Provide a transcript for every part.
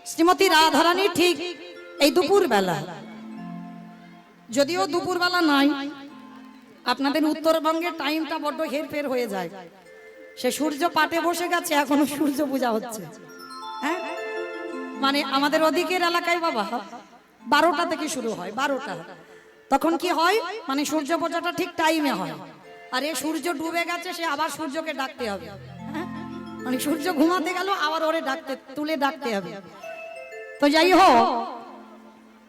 শ্রীমতী রাধারানী ঠিক এই দুপুর বেলা, যদিও দুপুর বেলা নাই, আপনাদের উত্তরবঙ্গের টাইমটা বড্ড হেরফের হয়ে যায়। সে সূর্য পাটে বসে গেছে, এখনো সূর্য পূজা হচ্ছে। হ্যাঁ, মানে আমাদের ওদিকের এলাকায় বাবা 12টা থেকে শুরু হয়, 12টা। তখন কি হয়, মানে সূর্য পূজাটা ঠিক টাইমে হয়। আর এ সূর্য ডুবে গেছে, সে আবার সূর্যকে ডাকতে হবে। মানে সূর্য ঘুমাতে গেল, আবার ওরে তুলে ডাকতে হবে। তো যাই হোক,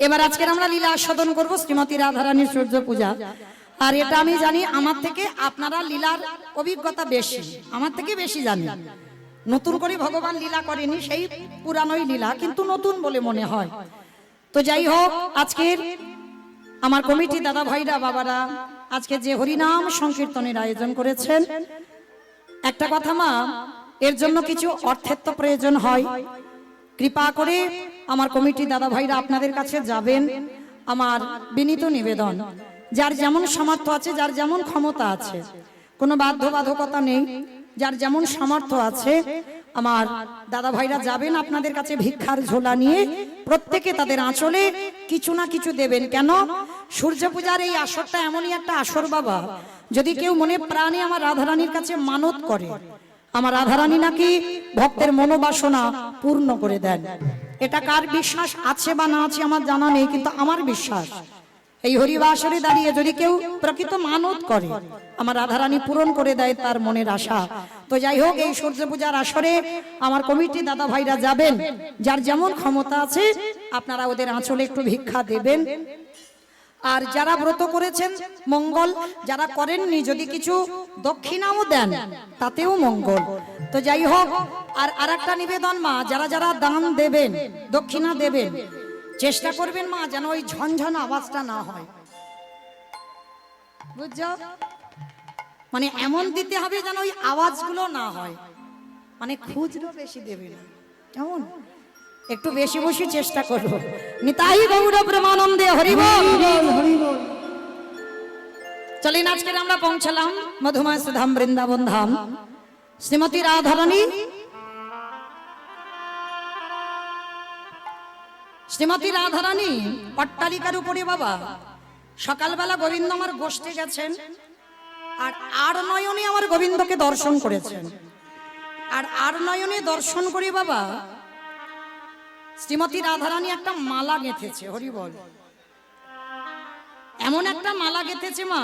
এবার আজকের আমরা লীলা আস্বাদন করব শ্রীমতী রাধারানীর সূর্য পূজা। আর এটা আমি জানি, আমার থেকে আপনারা লীলার অভিজ্ঞতা বেশি, আমার থেকে বেশি জানি। নতুন করে ভগবান লীলা করেনি, সেই পুরানোই লীলা, কিন্তু নতুন বলে মনে হয়। তো যাই হোক, আজকের আমার কমিটি দাদা ভাইরা বাবারা আজকে যে হরিনাম সংকীর্তনের আয়োজন করেছেন, একটা কথা মা, এর জন্য কিছু অর্থের তো প্রয়োজন হয়। কৃপা করে আমার কমিটি দাদা ভাইরা আপনাদের কাছে যাবেন। আমার বিনীত নিবেদন, যার যেমন সামর্থ্য আছে, যার যেমন ক্ষমতা আছে, কোনো বাধ্যবাধকতা নেই, যার যেমন সামর্থ্য আছে, আমার দাদা ভাইরা যাবেন আপনাদের কাছে ভিক্ষার ঝোলা নিয়ে। প্রত্যেকে তাদের আঁচলে কিছু না কিছু দেবেন। কেন? সূর্য পূজার এই আসরটা এমনই একটা আসর বাবা, যদি কেউ মনে প্রাণে আমার রাধারানীর কাছে মানত করে, আমার রাধারানী নাকি ভক্তের মনোবাসনা পূর্ণ করে দেন। এটা কার বিশ্বাস আছে বা না আছে আমার জানা নেই, কিন্তু আমার বিশ্বাস এই হরিবাসরে দাঁড়িয়ে যদি কেউ প্রকৃত মানত করে, আমার রাধারানী পূরণ করে দেয় তার মনের আশা। তো যাই হোক, এই সূর্য পূজার আসরে আমার কমিটি দাদা ভাইরা যাবেন, যার যেমন ক্ষমতা আছে আপনারা ওদের আঁচলে একটু ভিক্ষা দেবেন। আর যারা ব্রত করেছেন মঙ্গল, যারা করেননি যদি কিছু দক্ষিণাও দেন তাতেও মঙ্গল। তো যাই হোক, আর আরেকটা নিবেদন মা, যারা যারা দান দেবেন, দক্ষিণা দেবেন, চেষ্টা করবেন মা যেন ওই ঝনঝন আওয়াজটা না হয়, বুঝছো? মানে এমন দিতে হবে যেন ওই আওয়াজগুলো না হয়। মানে খুচরো বেশি দেবে না, কেমন? একটু বেশি বেশি চেষ্টা করবো। নিতাই গৌর প্রেমানন্দে হরি বল। চলেন, আজকে আমরা পৌঁছলাম মধুময় সুধাম বৃন্দাবন ধাম। শ্রীমতী রাধারানী, শ্রীমতী রাধারানী অট্টালিকার উপরে বাবা সকালবেলা গোবিন্দ আমার গোষ্ঠে গেছেন, আর নয়নে আমার গোবিন্দকে দর্শন করেছেন। আর নয়নে দর্শন করে বাবা শ্রীমতী রাধারানী একটা মালা গেঁথেছে, হরি বল। এমন একটা মালা গেঁথেছে মা,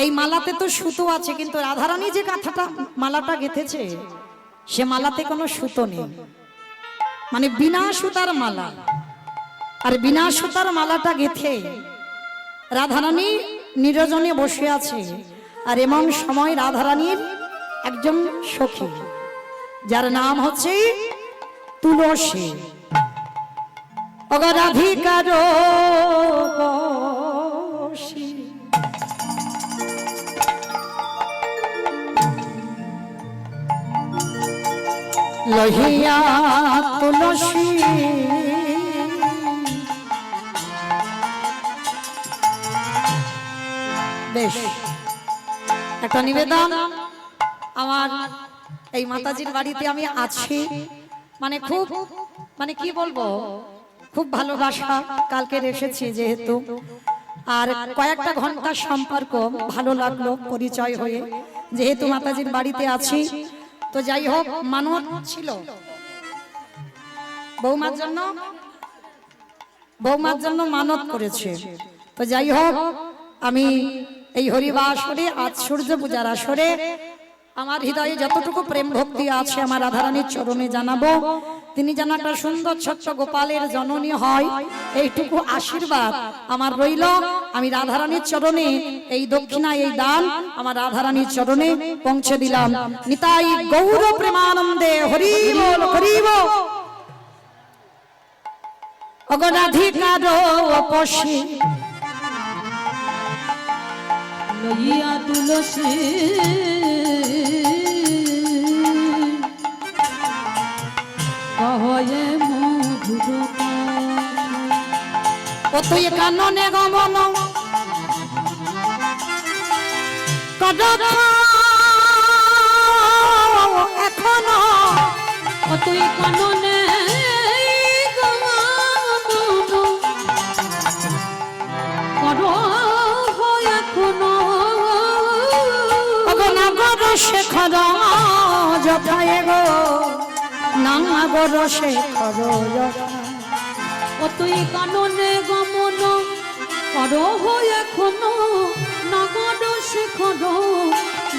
এই মালাতে তো সুতো আছে, কিন্তু রাধারানী যে কাঁথাটা মালাটা গেঁথেছে সে মালাতে কোনো সুতো নেই, মানে বিনা সুতার মালা। আর বিনা সুতার মালাটা গেঁথে রাধারানী নিরজনে বসে আছে। আর এমন সময় রাধারানীর একজন সখী, যার নাম হচ্ছে তুলসী, অগরাধিকার লহিয়া তুলসী বেশ একটা নিবেদন। আমার এই মাতাজির বাড়িতে আমি আছি, মানে খুব, মানে কি বলবো, খুব ভালোবাসা। কালকে এসেছি যেহেতু, আর কয়েকটা ঘন্টার সম্পর্ক, ভালো লাগলো পরিচয় হয়ে, যেহেতু মাতাজির বাড়িতে আছি। তো যাই হোক, মানত ছিল বৌমার জন্য, বৌমার জন্য মানত করেছে। তো যাই হোক, আমি এই হরিবাসরে আজ সূর্য পূজার আসরে আমার হৃদয়ে যতটুকু প্রেম ভক্তি আছে আমার রাধারানীর চরণে জানাবো। তিনি যেন একটা সুন্দর ছোট্ট গোপালের জননী হয়, এইটুকু আশীর্বাদ আমার রইল। আমি রাধারানীর চরণে এই দক্ষিণা, এই দান আমার রাধারানীর চরণে পৌঁছে দিলাম। নিতাই গৌর প্রেমানন্দে হরি বল, হরি বল। অগরাধিকার অপসী লইয়া তুলসী কহয়ে মধুর ও তুই কাননে গমন এখনো ও তুই কাননে নাগর শেখর ও তুই কাননে গমন করো এখনো নগর শেখর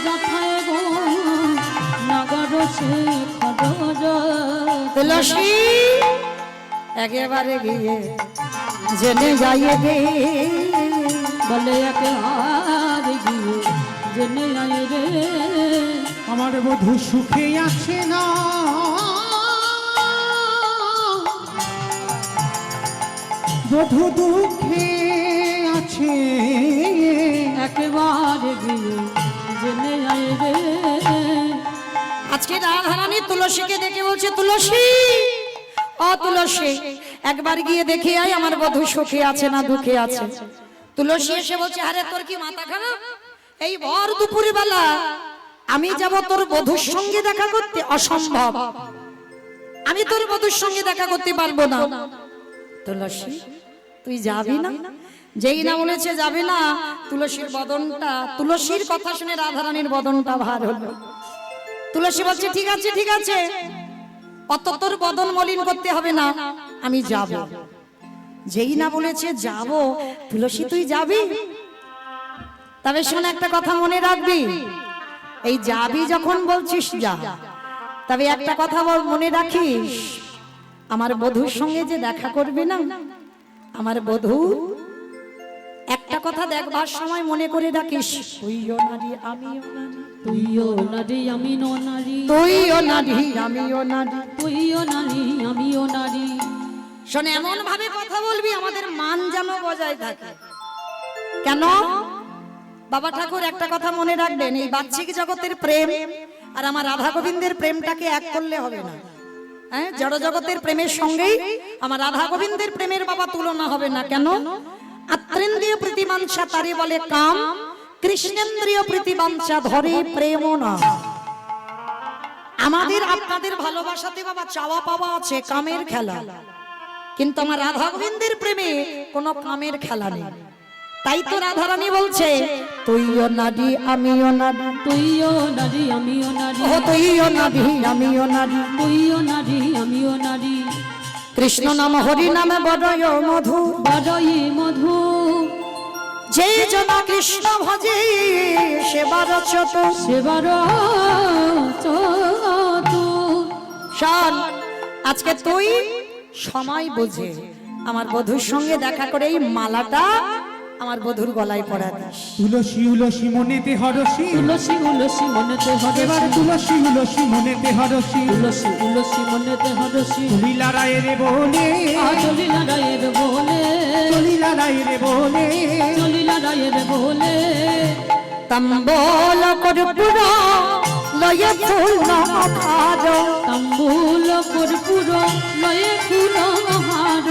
যথায় গো নগর শেখর তুলসী একেবারে গিয়ে জেনে যাইয়ে গে বলে একেবারে গিয়ে জেনে আয় রে আমার বধূ সুখে আছে না বধূ দুঃখে আছে একেবারে গিয়ে জেনে আয় রে আজকে রাধারানী তুলসীকে দেখে বলছে তুলসী ও তুলসী একবার গিয়ে দেখে আয় আমার বধূ সুখে আছে না দুঃখে আছে। তুলসী এসে বলছে আরে তোর কি মাথা খারাপ এই ভর দুপুর বেলা আমি যাব তোর বধূর সঙ্গে দেখা করতে? অসম্ভব, আমি তোর বধূর সঙ্গে দেখা করতে পারবো না। তুলসী তুই যাবি না? যেই না বলেছে যাবে না, তুলসীর বদনটা, তুলসীর কথা শুনে রাধারানীর বদনটা ভার হলো। তুলসী বলছে ঠিক আছে ঠিক আছে, অত তোর বদন মলিন করতে হবে না, আমি যাব। যেই না বলেছে যাব, তুলসী তুই যাবি? তবে শোন একটা কথা মনে রাখবি, এই যাবি যখন বলছিস যা, তবে একটা কথা মনে রাখিস, আমার বধূর সঙ্গে যে দেখা করবে না, আমার বধূ একটা কথা দেখবার সময় মনে করে রাখিস, তুইও নারী আমিও নারী, তুইও নারী আমিও নারী, তুইও নারী আমিও নারী, তুইও নারী আমিও নারী। শোনে এমন ভাবে কথা বলবি আমাদের মান যেন বজায় থাকে। কেন? বাবা ঠাকুর একটা কথা মনে রাখবেন, এই বাহ্যিক জগতের প্রেম আর আমার রাধা গোবিন্দের প্রেমটাকে এক করলে হবে না। হ্যাঁ, জড় জগতের প্রেমের সঙ্গেই আমার রাধা গোবিন্দের প্রেমের বাবা তুলনা হবে না। কেন? আত্রেন্দ্রিয় প্রীতিবাঞ্ছা তারে বলে কাম, কৃষ্ণেন্দ্রিয় প্রীতিবাঞ্ছা ধরে প্রেম না। আমাদের আপনাদের ভালোবাসাতে বাবা চাওয়া পাওয়া আছে, কামের খেলা, কিন্তু আমার রাধা গোবিন্দের প্রেমে কোনো কামের খেলা নেই। তাই তো রাধারানী বলছে তুইও নারী আমিও নারী, তুইও নারী আমিও নারী, ও তুইও নারী আমিও নারী, তুইও নারী আমিও নারী। কৃষ্ণ নাম হরি নামে বড়ই মধু, বড়ই মধু, যে জনা কৃষ্ণ ভজে সেবার চত, সেবার চতু। শোন, আজকে তুই সময় বুঝে আমার বধূর সঙ্গে দেখা করে এই মালাটা আমার বধূর গলায় পরা দিস। তুলসী উলসী মনেতে হরসী, তুলসী উলসী মনেতে এবার হরসী, তুলসী উলসী মনেতে হরসী, তুলসী উলসী মনেতে হরসী, তুলিলা রায়ের বলে, চলিলা রায়ের বলে, তুলিলা রায়ের বলে, চলিলা রায়ের বলে। তম্বল কর্পূর লয়ে ফুল হার, তাম্বুল কর্পূর লয়ে ফুল হার,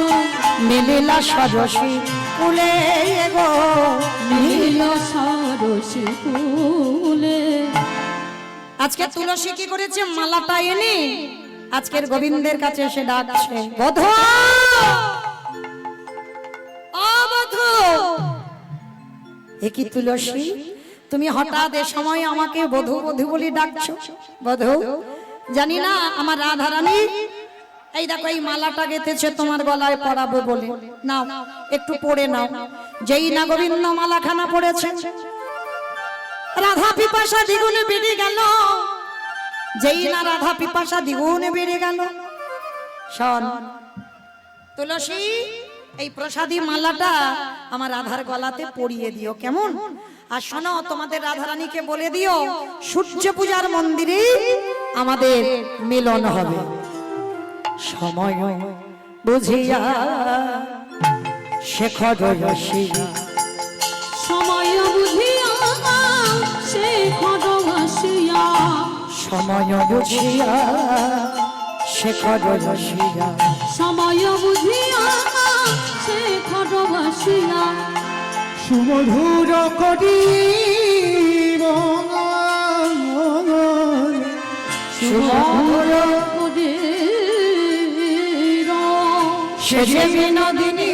মিলিলা সরসী কুলে গো, নীল সরসী ফুলে। আজকে তুলসী কি করেছে? মালাটা এনে আজকের গোবিন্দের কাছে এসে ডাকছে, বধূ ও বধূ। এ কি তুলসী, তুমি হঠাৎ এ সময় আমাকে বধূ বধূ বলে ডাকছো? বধূ, জানি না আমার রাধারানী এই দেখো এই মালাটা গেঁথেছে তোমার গলায় পরাবো বলে, নাও একটু পড়ে নাও। যেই না গোবিন্দ মালাখানা পড়েছে, রাধা পিপাসা দ্বিগুণে বেড়ে গেল। যেই না রাধা পিপাসা দ্বিগুণে বেড়ে গেল। শোন তুলসী, এই প্রসাদী মালাটা আমার রাধার গলাতে পরিয়ে দিও, কেমন? আর শোনো, তোমাদের রাধারানীকে বলে দিও সূর্য পূজার মন্দিরে আমাদের মিলন হবে। সময় বুঝিয়া শেখর রসিয়া, সময় বুঝিয়া শেখর রসিয়া, সময় বুঝিয়া শেখর রসিয়া, সময় বুঝিয়া শেখর রসিয়া। সুমধুর করি সুমধুর শেষে বিনোদিনী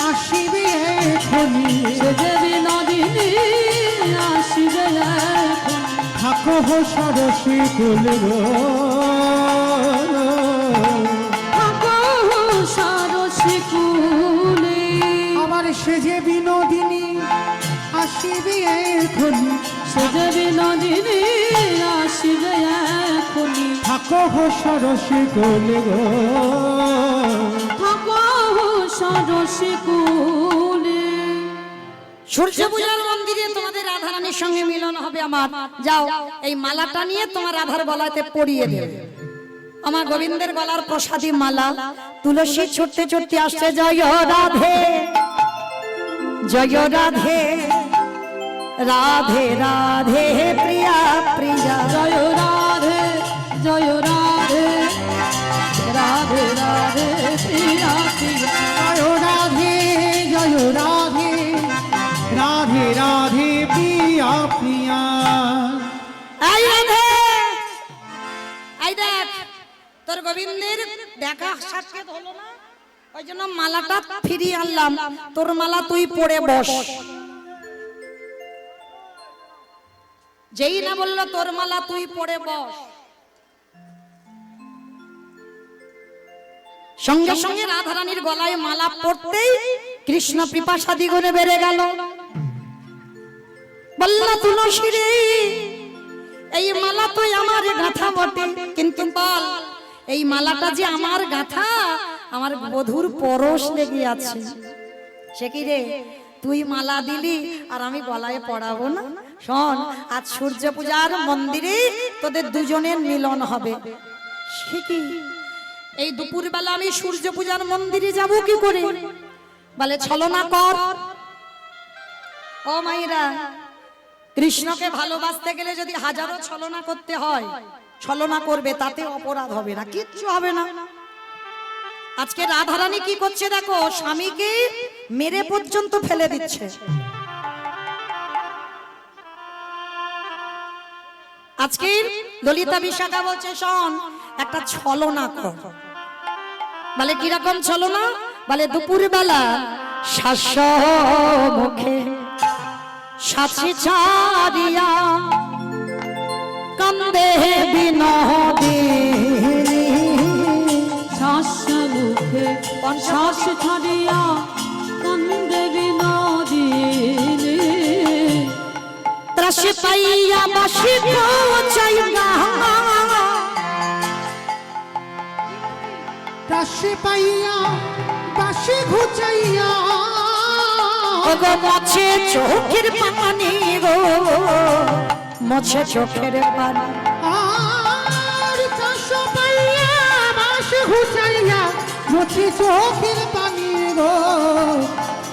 আসিবে এখনি, সেজে বিনোদিনী আসিবে এখন। থাকো সরসী কুল গো। আসিবে এখনি, সে যে বিনোদিনী আসিবে এখনি। থাকো হো সরসে কোলে গো, থাকো সরসে কোলে। সূর্য পূজার মন্দিরে তোমাদের রাধারানীর সঙ্গে মিলন হবে আমার। যাও এই মালাটা নিয়ে তোমার রাধার গলাতে পরিয়ে দেবে। আমার গোবিন্দের গলার প্রসাদী মালা। তুলসী ছুটতে ছুটতে আসছে, জয় রাধে জয় রাধে, রাধে রাধে প্রিয়া প্রিয়া। জয় রাধে জয় রাধে, রাধে রাধে প্রিয়া প্রিয়া। জয় রাধে জয় রাধে, রাধে রাধে প্রিয়া প্রিয়া। এই রাধে, এই দেখ তোর গোবিন্দের দেখা সাক্ষাৎ হলো না, ওই জন্য মালাটা ফিরিয়ে আনলাম। তোর মালা তুই পড়ে বস। যেই না বললো তোর মালা তুই পড়ে বস, সঙ্গে সঙ্গে রাধারানীর গলায় মালা পড়তেই কৃষ্ণ পিপাসা দ্বিগুণে বেড়ে গেল। বললা তুলসী রে, এই মালা তুই আমার গাঁথা বটে, কিন্তু বল এই মালাটা যে আমার গাঁথা, আমার বধুর পরশ লেগে আছে। সে কি রে, তুই মালা দিলি আর আমি গলায় পড়াবো না? শোন, আজ সূর্য পূজার মন্দিরে তোদের দুজনের মিলন হবে। সে কি, এই দুপুর বেলা আমি সূর্য পূজার মন্দিরে যাব কি করে? বলে ছলনা কর। ও মাইরা, কৃষ্ণকে ভালোবাসতে গেলে যদি হাজারো ছলনা করতে হয়, ছলনা করবে, তাতে অপরাধ হবে না, কিচ্ছু হবে না। আজকে রাধারানী কি করছে দেখো, স্বামীকে মেরে পর্যন্ত ফেলে দিচ্ছে। আজকে ললিতা বিশাখা বলছে, শোন একটা ছলনা কর। বলে কিরকম ছলনা? বলে দুপুর বেলা শাস মুখে সাথে ছাড়িয়া কান্দে বিনোদিনী, শ্বাস মুখে শ্বাস ছাড়িয়া কান্দে বিনোদিনী। ত্রাস পাইয়া বাসি চাইয়া, রাশি পাইয়া বাসি ঘুচাইয়া, ওগো মোছে চোখের পানি গো, মোছে চোখের পানি। আর চাষ পাইয়া বাসি ঘুচাইয়া, মোছে চোখের পানি গো,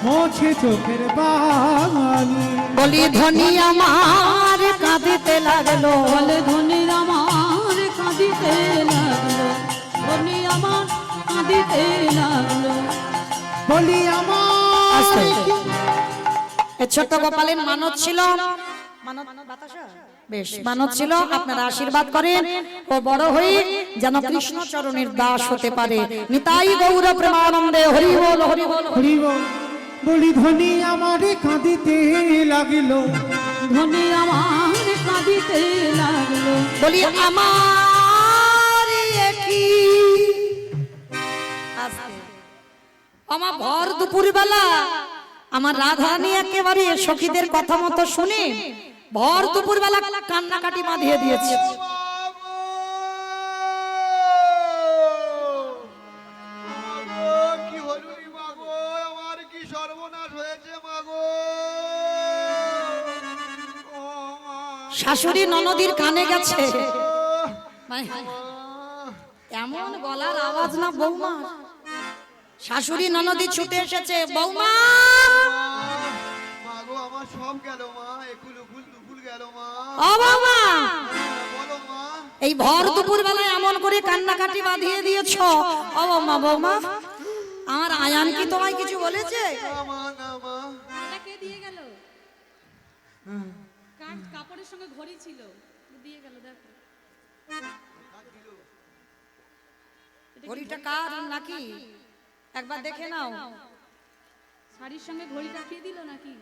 মোছে চোখের পানি। বলি ধনী আমার কাঁদিতে লাগলো, বলে ধনী আমার কাঁদিতে লাগলো, ধনী আমার কাঁদিতে লাগলো। বলি আমার এ ছোট্ট গোপালের মানত ছিল, বেশ মানত ছিল, আপনারা আশীর্বাদ করেন ও বড় হয়ে যেন কৃষ্ণ চরণের দাস হতে পারে। নিতাই গৌর প্রেমানন্দে, হরি বল হরি বল হরি। হরি বল। বলি ধনী আমারে কাঁদিতে লাগিল, ধনী আমার কাঁদিতে লাগলো। বলি আমার কি আমার ভর দুপুর বেলা আমার রাধারানী একেবারে সখীদের কথা মতো শুনে ভর দুপুর বেলা কান্নাকাটি বাঁধিয়ে দিয়েছে। শাশুড়ি ননদির কানে গেছে, এমন গলার আওয়াজ না বৌমা। শাশুড়ি ননদি ছুটে এসেছে, বৌমা আমার সব গেল মা, একুল উকুল দুকুল গেল মা। ও বৌমা, বলো মা। এই ভর দুপুর বেলায় এমন করে কান্নাকাটি বাঁধিয়ে দিয়েছ। ও বৌমা, বৌমা আমার আয়ান কি তোমায় কিছু বলেছে? না মা, না মা। কে দিয়ে গেল? কাপড়ের সঙ্গে ঘড়ি ছিল, দিয়ে গেল। দেখো ঘড়িটা কার নাকি একবার দেখে নাও। শাড়ির সঙ্গে ঘড়ি রাখিয়ে দিল নাকি?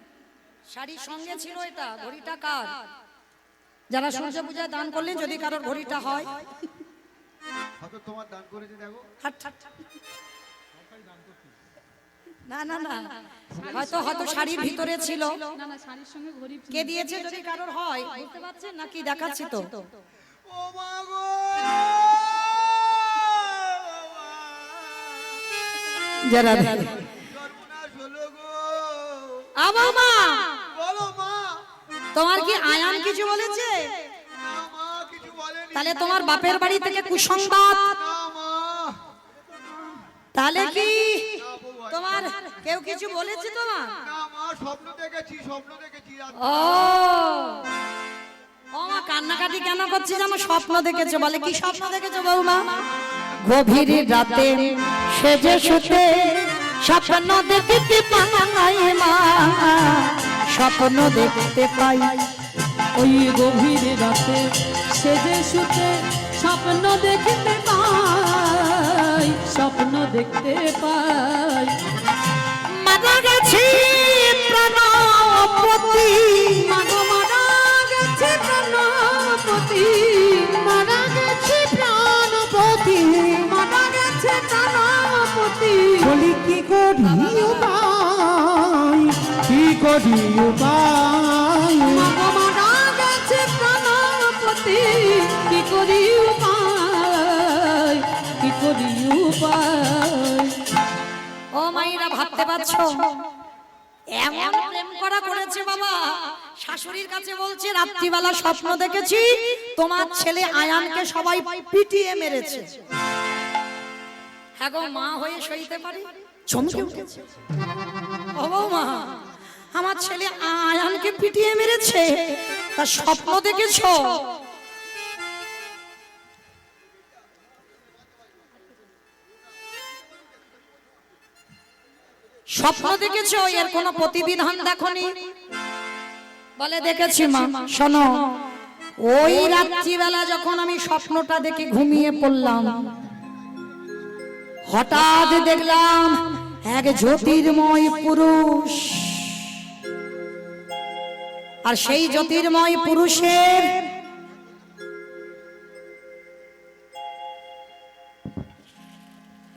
শাড়ির সঙ্গে ছিল এটা, ঘড়িটা কার? যারা সূর্য পূজায় দান করলেন, যদি কারোর ঘড়িটা হয়, হয়তো তোমার দান করেছে, দেখো। হাট, হাট, হাট। না না না, হয়তো হয়তো শাড়ির ভিতরে ছিল। না না, শাড়ির সঙ্গে ঘড়ি কে দিয়েছে যদি কারোর হয়, বুঝতে পারছেন নাকি? দেখাচ্ছি তো। ও মা গো যারা সর্বনাশ হলো গো। মা, বলো মা। তোমার কি আয়ান কিছু বলেছে? না মা, কিছু বলেনি। তাহলে তোমার বাপের বাড়ি থেকে কুসংবাদ? না মা। তাহলে কি না বউ, তোমার কেউ কিছু বলেছে তোমার? না মা, স্বপ্ন দেখেছি, স্বপ্ন দেখেছি রাত্রে। ও ও মা, কান্নাকাটি কেন করছে জানো? স্বপ্ন দেখেছো বলে। কি স্বপ্ন দেখেছো বৌমা? গভীর রাতে সেজে শুতে স্বপ্ন দেখতে পাই মা, স্বপ্ন দেখতে পাই। ওই গভীর রাতে সেজে শুতে স্বপ্ন দেখতে পাই, স্বপ্ন দেখতে পাই। মারা গেছি প্রাণপতি, মাগো মারা গেছে প্রাণপতি, মারা গেছে প্রাণপতি, মারা গেছে প্রাণপতি। বলি কি করি উপায়, কি করি উপায়, মাগো মারা গেছে প্রাণপতি, কি করি উপায়, কি করি উপায়। ও মাইরা ভাবতে পারছো? এমন প্রেম করা করেছে বাবা, শাশুড়ির কাছে বলছে রাত্রিবেলা স্বপ্ন দেখেছি তোমার ছেলে আয়ানকে সবাই পিটিয়ে মেরেছে। হ্যাঁ গো, মা হয়ে সইতে পারি? চমকে উঠেছে। ও মা, আমার ছেলে আয়ানকে পিটিয়ে মেরেছে, তার স্বপ্ন দেখেছো? স্বপ্ন দেখেছো? এর কোনো প্রতিবিধান দেখোনি? বলে দেখেছি মা। শোনো, ওই রাত্রিবেলা যখন আমি স্বপ্নটা দেখে ঘুমিয়ে পড়লাম, হঠাৎ দেখলাম এক জ্যোতির্ময় পুরুষ, আর সেই জ্যোতির্ময় পুরুষের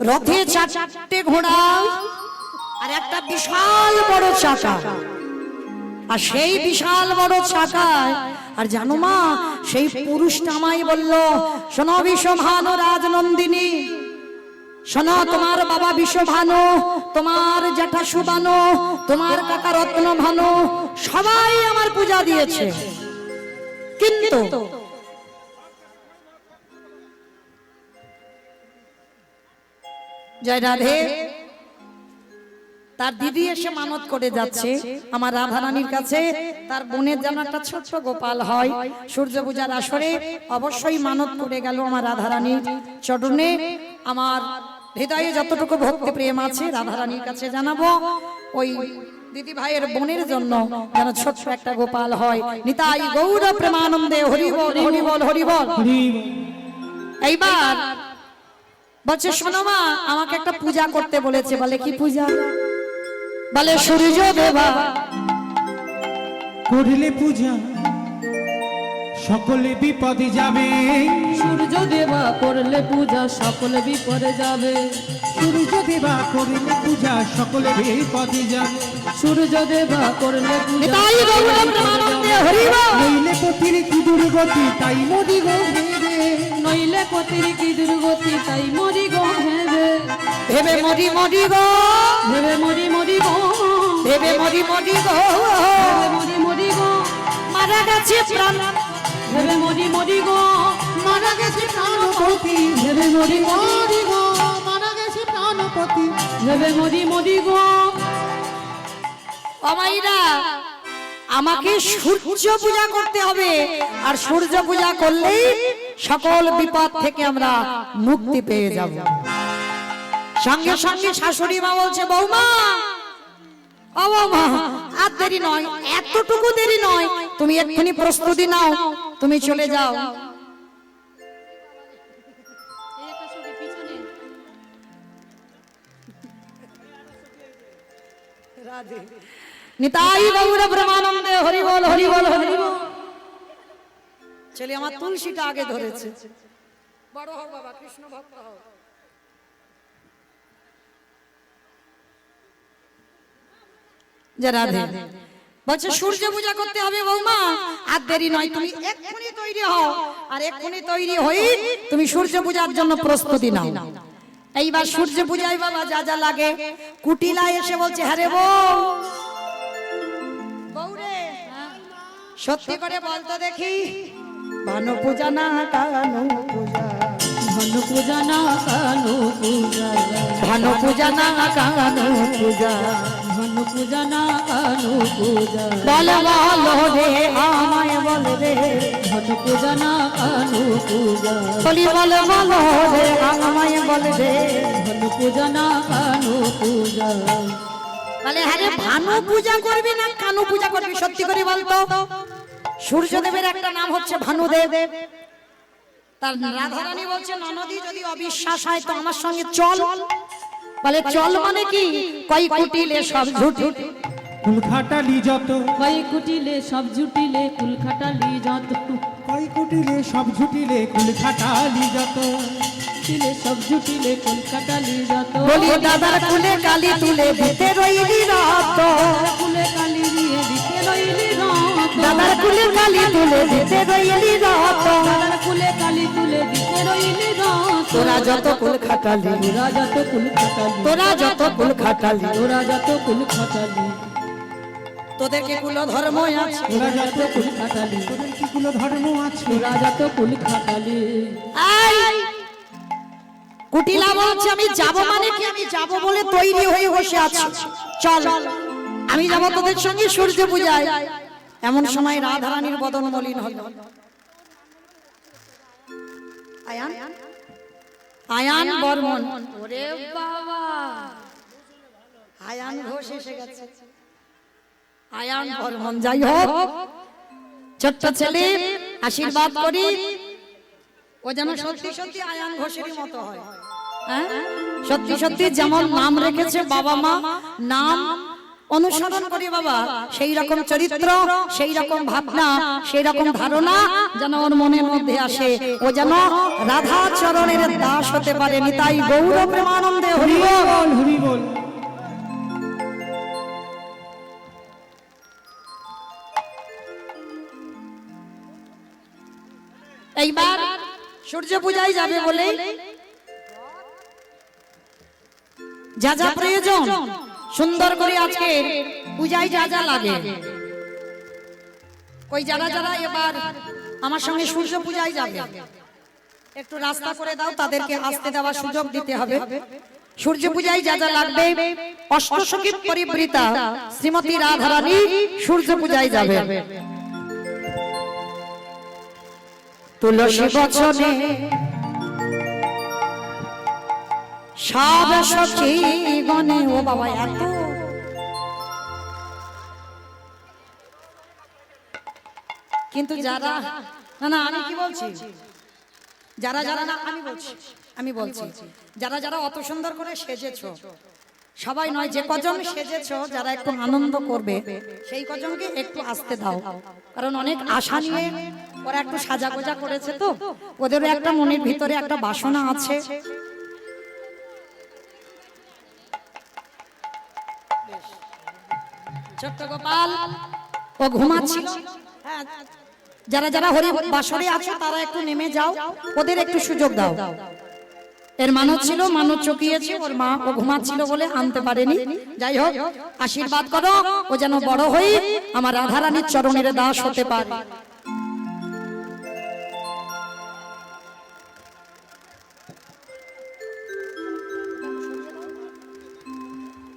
রথে চারটে ঘোড়া আর একটা বিশাল বড় চাকা, আর সেই বিশাল বড় চাকায়, আর জানো মা, সেই পুরুষটা আমায় বলল, শোনো বিশ্বভানু রাজনন্দিনী, শোনো, তোমার বাবা বিশ্বভানু, তোমার জ্যাঠা সুবানু, তোমার কাকা রত্নভানু সবাই আমার পূজা দিয়েছে, কিন্তু জয় রাধে, তার দিদি এসে মানত করে যাচ্ছে আমার রাধারানীর কাছে, তার বোনের যেন একটা ছোট্ট গোপাল হয়। সূর্য পূজার আসরে অবশ্যই মানত করে গেল আমার রাধারানীর চরণে। আমার হৃদয়ে যতটুকু ভক্তি প্রেম আছে রাধারানীর কাছে জানাবো, ওই দিদি ভাইয়ের বোনের জন্য যেন ছোট্ট একটা গোপাল হয়। নিতাই গৌর প্রেমানন্দে হরি বল, হরি বল, হরি বল। এইবার বলছে, শোনো মা, আমাকে একটা পূজা করতে বলেছে। বলে কি পূজা? বলে সূর্য দেবা করলে পূজা সকলে বিপদে যাবে, সূর্য দেবা করলে পূজা সকল বিপদে যাবে, সূর্য দেবা করলে পূজা সকলে বিপদে যাবে, সূর্য দেবা করলে পূজা নিতাই গৌর প্রেমানন্দে হরি বল। নইলে পতির কি দুর্গতি তাই মরি গো ভেবে, নইলে পতির কি দুর্গতি তাই মরি গো ভেবে, ভেবে মরি মরি গো, ভেবে মরি মরি গো, ভেবে মরি মরি গো, ভেবে মরি মরি গো, মারা গেছে প্রাণ, ভেবে মরি মরি গো, মারা গেছে প্রাণপতি, ভেবে মরি মরি গো মারা গেছে প্রাণপতি। ভেবে মরি মরি গো। অমাইরা, আমাকে সূর্য পূজা করতে হবে, আর সূর্য পূজা করলেই সকল বিপদ থেকে আমরা মুক্তি পেয়ে যাব। সঙ্গে সঙ্গে শাশুড়ি মা বলছে, বৌমা, ও বৌমা, আর দেরি নয়, এতটুকু দেরি নয়, তুমি এক্ষুনি প্রস্তুতি নাও, তুমি চলে যাও। এই একটা ছবি পিছনে। নিতাই গৌর প্রেমানন্দে হরি বল, হরি বল, হরি বল। ছেলে আমার তুলসীটা আগে ধরেছে। বড় হও বাবা, কৃষ্ণ ভক্ত হও। যে রাধে বলছে সূর্য পূজা করতে হবে বৌমা, আর দেরি নয়, তুমি এক্ষুনি তৈরি হও, আর এক্ষুনি তৈরি হই তুমি সূর্য পূজার জন্য প্রস্তুতি নাও। এইবার সূর্য পূজায় বাবা যা যা লাগে, কুটিলা এসে বলছে হ্যাঁ রে বউ, বউরে সত্যি করে বলতো দেখি, ভানু পূজা না কানু পূজা, ধন পূজা না কানু পূজা, ভানু পূজা না কানু পূজা, ধন পূজা না কানু পূজা, বল বলো রে আমায় বল রে, ধন পূজা না কানু পূজা, বলি বল বলো রে আমায় বল রে। ধন পূজা না কানু পূজা। বলে হ্যাঁ রে ভানু পূজা করবি না কানু পূজা করবি, সত্যি করে বলতো। সূর্যদেবের একটা নাম হচ্ছে ভানুদেব। তার রাধারানী বলছে ননদি যদি অবিশ্বাস হয় তো আমার সঙ্গে চল। বলে চল মানে কি, কই কুটিলে সব ঝুটি, ফুল খাটালি যত, কই কুটিলে সব জুটিলে কুল খাটালি যত, কই কুটিলে সব ঝুটিলে কুল খাটালি যত, কুটিলে সব জুটিলে কুল খাটালি যত, বলি দাদার কুলে কালি তুলে দিতে রইলি রাত, কুলে কালি দিয়ে দিতে রইলি রাত, দাদার কুলে কালি তুলে দিতে রইলি রাত, দাদার কুলে কালি তুলে দিতে রইলি রাত, তোরা যত কুল খাটালি, তোরা যত কুল খাটালি, তোরা যত কুল খাটালি, তোরা যত কুল খাটালি, তোদেরকে কুল ধর্ম আছে, তোরা যত যত কুল খাটালি, তোদের কি কুল ধর্ম আছে, তোরা যত কুল খাটালি। এই কুটিলা বলছে আমি যাব মানে কি, আমি যাব বলে তৈরি হয়ে বসে আছি, চল আমি যাব তোদের সঙ্গে সূর্য পূজায়। এমন সময় রাধারানীর বদন মলিন হলো। আয়ান আয়ান বর্মন, ওরে বাবা, আয়ান ঘোষ এসে গেছে। আয়ান বর্মন যাই হোক, ছোট্ট ছেলে আশীর্বাদ করি, ও যেন সত্যি সত্যি আয়ান ঘোষেরই মতো হয়। হ্যাঁ সত্যি সত্যি যেমন নাম রেখেছে বাবা মা, নাম অনুসরণ করি বাবা, সেই রকম চরিত্র, সেই রকম ভাবনা, সেই রকম ধারণা যেন ওর মনের মধ্যে আসে, ও যেন রাধা চরণের দাস হতে পারে। নিতাই গৌর প্রেমানন্দে হরি হরি বল। বল হরি বল। এইবার সূর্য পূজায় যাবে বলে যা যা প্রয়োজন সুন্দর করে আজকে পূজায় যা যা লাগে, ওই যারা যারা এবার আমার সঙ্গে সূর্য পূজায় যাবে একটু রাস্তা করে দাও, তাদেরকে আসতে দেওয়ার সুযোগ দিতে হবে। সূর্য পূজায় যা যা লাগবে, অষ্টসখী পরিবৃতা শ্রীমতী রাধারানী সূর্য পূজায় যাবে। তুলসী বচনে সব সখী গণে, ও বাবা এত কিন্তু যারা না না আমি কি বলছি, যারা যারা না আমি বলছি যারা যারা অত সুন্দর করে সেজেছো, সবাই নয়, যে কজন সেজেছো যারা একটু আনন্দ করবে সেই কজনকে একটু আসতে দাও, কারণ অনেক আশা নিয়ে ওরা একটু সাজা গোজা করেছে, তো ওদেরও একটা মনের ভিতরে একটা বাসনা আছে। ছোট্ট গোপাল ও ঘুমাচ্ছিল, হ্যাঁ যারা যারা হরি বাসরে আছো তারা একটু নেমে যাও, ওদের একটু সুযোগ দাও। এর মানত ছিল, মানত চকিয়েছে, ওর মা ও ঘুমাচ্ছিল বলে আনতে পারেনি। যাই হোক আশীর্বাদ করো, ও যেন বড় হয়ে আমার রাধারানীর চরণের দাস হতে পারে।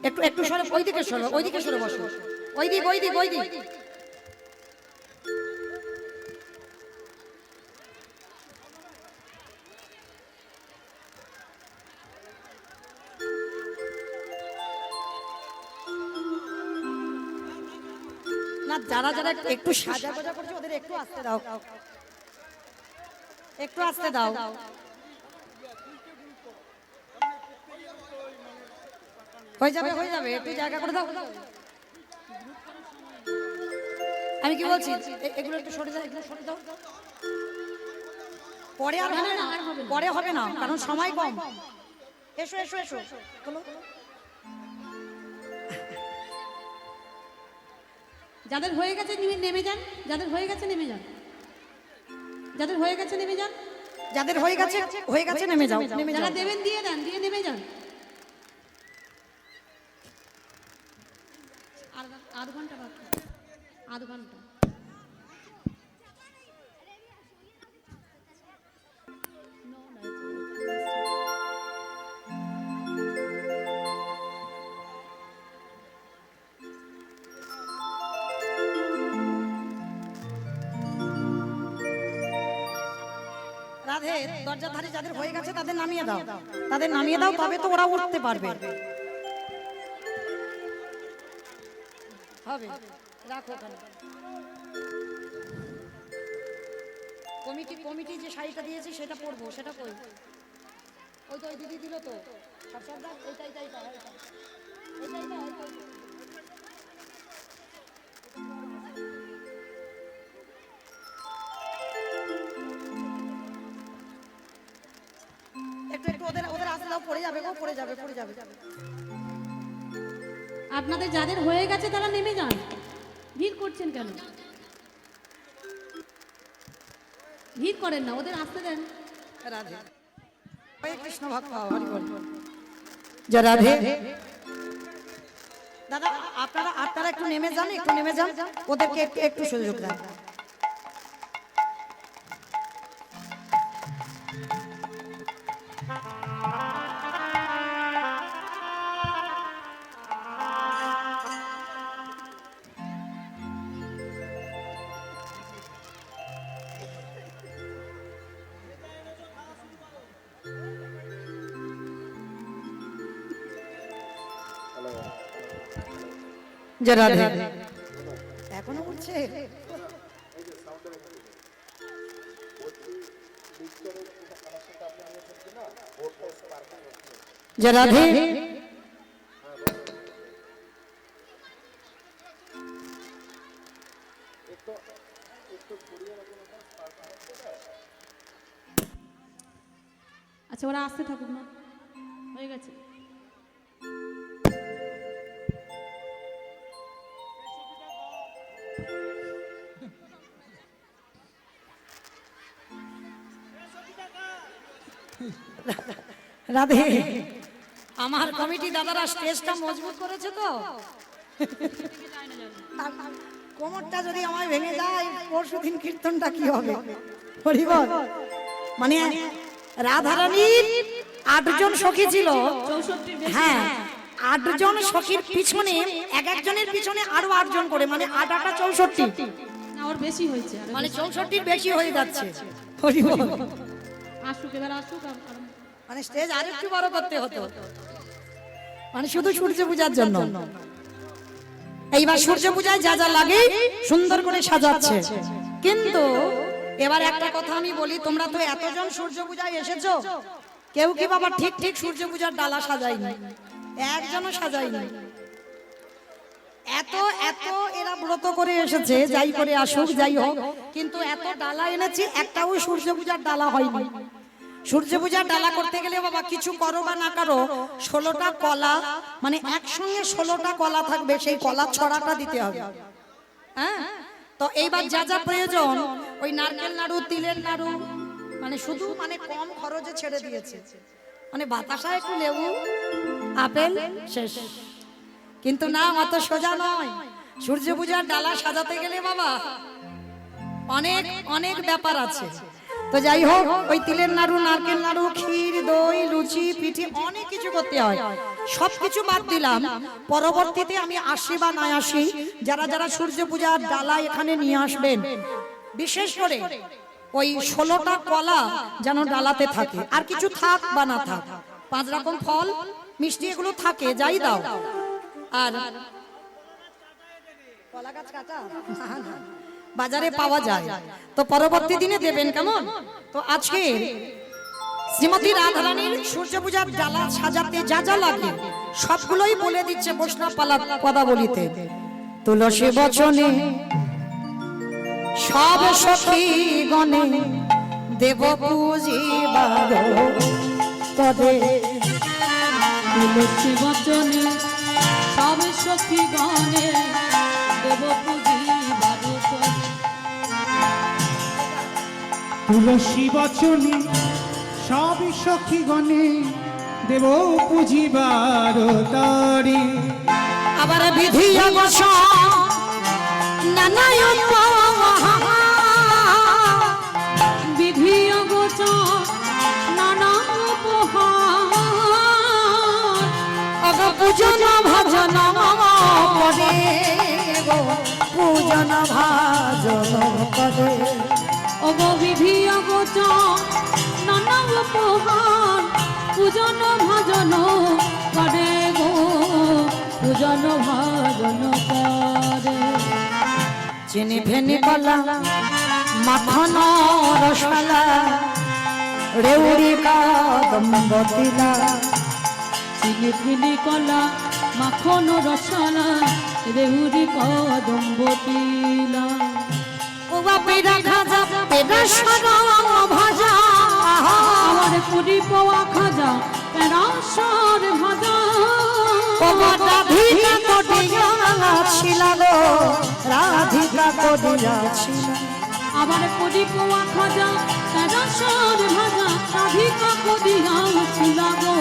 একটু একটু সরে, ওইদিকে সরো, ওইদিকে সরে বসো, ওইদিক ওইদিক ওইদিক। না যারা যারা একটু সাজা গোজা করছে ওদের একটু আসতে দাও, একটু আসতে দাও। হয়ে যাবে হয়ে যাবে, একটু জায়গা করে দাও। আমি কি বলছি, এগুলো একটু সরে দাও, এগুলো সরে দাও। পরে আর হবে না, পরে হবে না, কারণ সময় কম। এসো এসো এসো, চলো। যাদের হয়ে গেছে নেমে যান, যাদের হয়ে গেছে নেমে যান, যাদের হয়ে গেছে নেমে যান, যাদের হয়ে গেছে নেমে যাও, নেমে যাও। যারা দেবেন দিয়ে দেন, দিয়ে নেমে যান। আর আধ ঘন্টা বাকি, আধ ঘন্টা। রাধে, দরজাধারী যাদের হয়ে গেছে তাদের নামিয়ে দাও, তাদের নামিয়ে দাও, তবে তো ওরা উঠতে পারবে। হবে, রাখো ওখানে। কমিটি যে শাড়িটা দিয়েছি সেটা পরবো, সেটা কই? ওই তো ওই দিদি দিল তো, সব রাখ, এইটাই। একটু ওদের আসতে দাও, পড়ে যাবে গো, পড়ে যাবে। আপনাদের যাদের হয়ে গেছে তারা নেমে যান, ভিড় করছেন কেন? ভিড় করেন না, ওদের আসতে দেন। রাধে, হরে কৃষ্ণ ভক্ত, হরি বল। জয় রাধে। দাদা, আপনারা একটু নেমে যান, ওদেরকে একটু সুযোগ দেন। জয় রাধে। এখনো উঠছে? জয় রাধে। আচ্ছা, ওরা আসতে থাকুক না, হয়ে গেছে। রাধে, আমার কমিটি দাদারা স্টেজটা মজবুত করেছে তো, কোমরটা যদি আমায় ভেঙে যায় পরশুদিন কীর্তনটা কি হবে? হরি বল। মানে রাধারানীর 8 জন সখী ছিল, 64 বেশি। হ্যাঁ, 8 জন সখীর পিছনে একজনের পিছনে আরো 8 জন করে, মানে 8 8 64, না ওর বেশি হয়েছে, মানে 64 বেশি হয়ে যাচ্ছে। হরি বল। আসুক, এবার আসুক। মানে স্টেজ আরেকটু বড় করতে হতো, মানে শুধু সূর্য পূজার জন্য। এইবার সূর্য পূজায় যা যা লাগে সুন্দর করে সাজাচ্ছে। কিন্তু এবার একটা কথা আমি বলি, তোমরা তো এতজন সূর্য পূজায় এসেছো, কেউ কি বাবা ঠিক সূর্য পূজার ডালা সাজায়নি, একজনও সাজায়নি। এত এরা ব্রত করে এসেছে, যাই করে আসুক, যাই হোক, কিন্তু এত ডালা এনেছি, একটাও সূর্য পূজার ডালা হয়নি। সূর্য পূজার ডালা করতে গেলে বাবা কিছু করো বা না করো, 16টা কলা, মানে একসঙ্গে 16টা কলা থাকবে, সেই কলা ছড়াটা দিতে হবে। হ্যাঁ, তো এইবার যা যা প্রয়োজন, ওই নারকেল নাড়ু, তিলের নাড়ু, মানে শুধু মানে কম খরচে ছেড়ে দিয়েছে, মানে বাতাসা, একটু লেবু, আপেল, শেষ। কিন্তু না, অত সোজা নয়। সূর্য পূজার ডালা সাজাতে গেলে বাবা অনেক ব্যাপার আছে। তো যাই হোক, ওই তিলের নাড়ু, নারকেল নাড়ু, ক্ষীর, দই, লুচি, পিঠে, অনেক কিছু করতে হয়। সবকিছু বাদ দিলাম, পরবর্তীতে আমি আসি বা না আসি, যারা সূর্য পূজার ডালা এখানে নিয়ে আসবেন, বিশেষ করে ওই 16টা কলা যেন ডালাতে থাকে, আর কিছু থাক বা না থাক, 5 রকম ফল, মিষ্টি, এগুলো থাকে, যাই দাও। আর কলা গাছ কাটা বাজারে পাওয়া যায়, তো পরবর্তী দিনে দেবেন, কেমন? তো আজকে শ্রীমতী রাধারানীর সূর্য পূজার ডালা সাজাতে যা যা লাগে সবগুলোই বলে দিচ্ছে বৈষ্ণব পদাবলিতে। তুলসী বচনে সব সখী গণে দেব পূজিবার তদে। তুলসী বচনে সব সখী গণে দেব পূজি তুলসী বচনে সবই সখীগণে দেব পুজিবার তরে। আবার বিধি অবসর নানায় বিধি অগোচর নানা উপহার অগ পূজন ভজন করে গো পূজন ভাজন করে। অগ বিধি অগোচর নানা উপহার পূজন ভাজন করে গো পূজন ভাজন করে। চিনি ফেনি কলা মাখন রসলা রেউড়ি কাদম্বতিলা। চিনি ফিনি কলা মাখন রসলা রেহুরি কদম্বতিলা। ও বাপেরা খাজা পেরা সরা ভাজা আমার পুরি পোয়া খাজা পেরাসর ভাজা। ও রাধিকা কদিয়া ছিল গো রাধিকা কদিয়া ছিল। আমার পুরি পোয়া খাজা পেরাসর ভাজা রাধিকা কদিয়া ছিল গো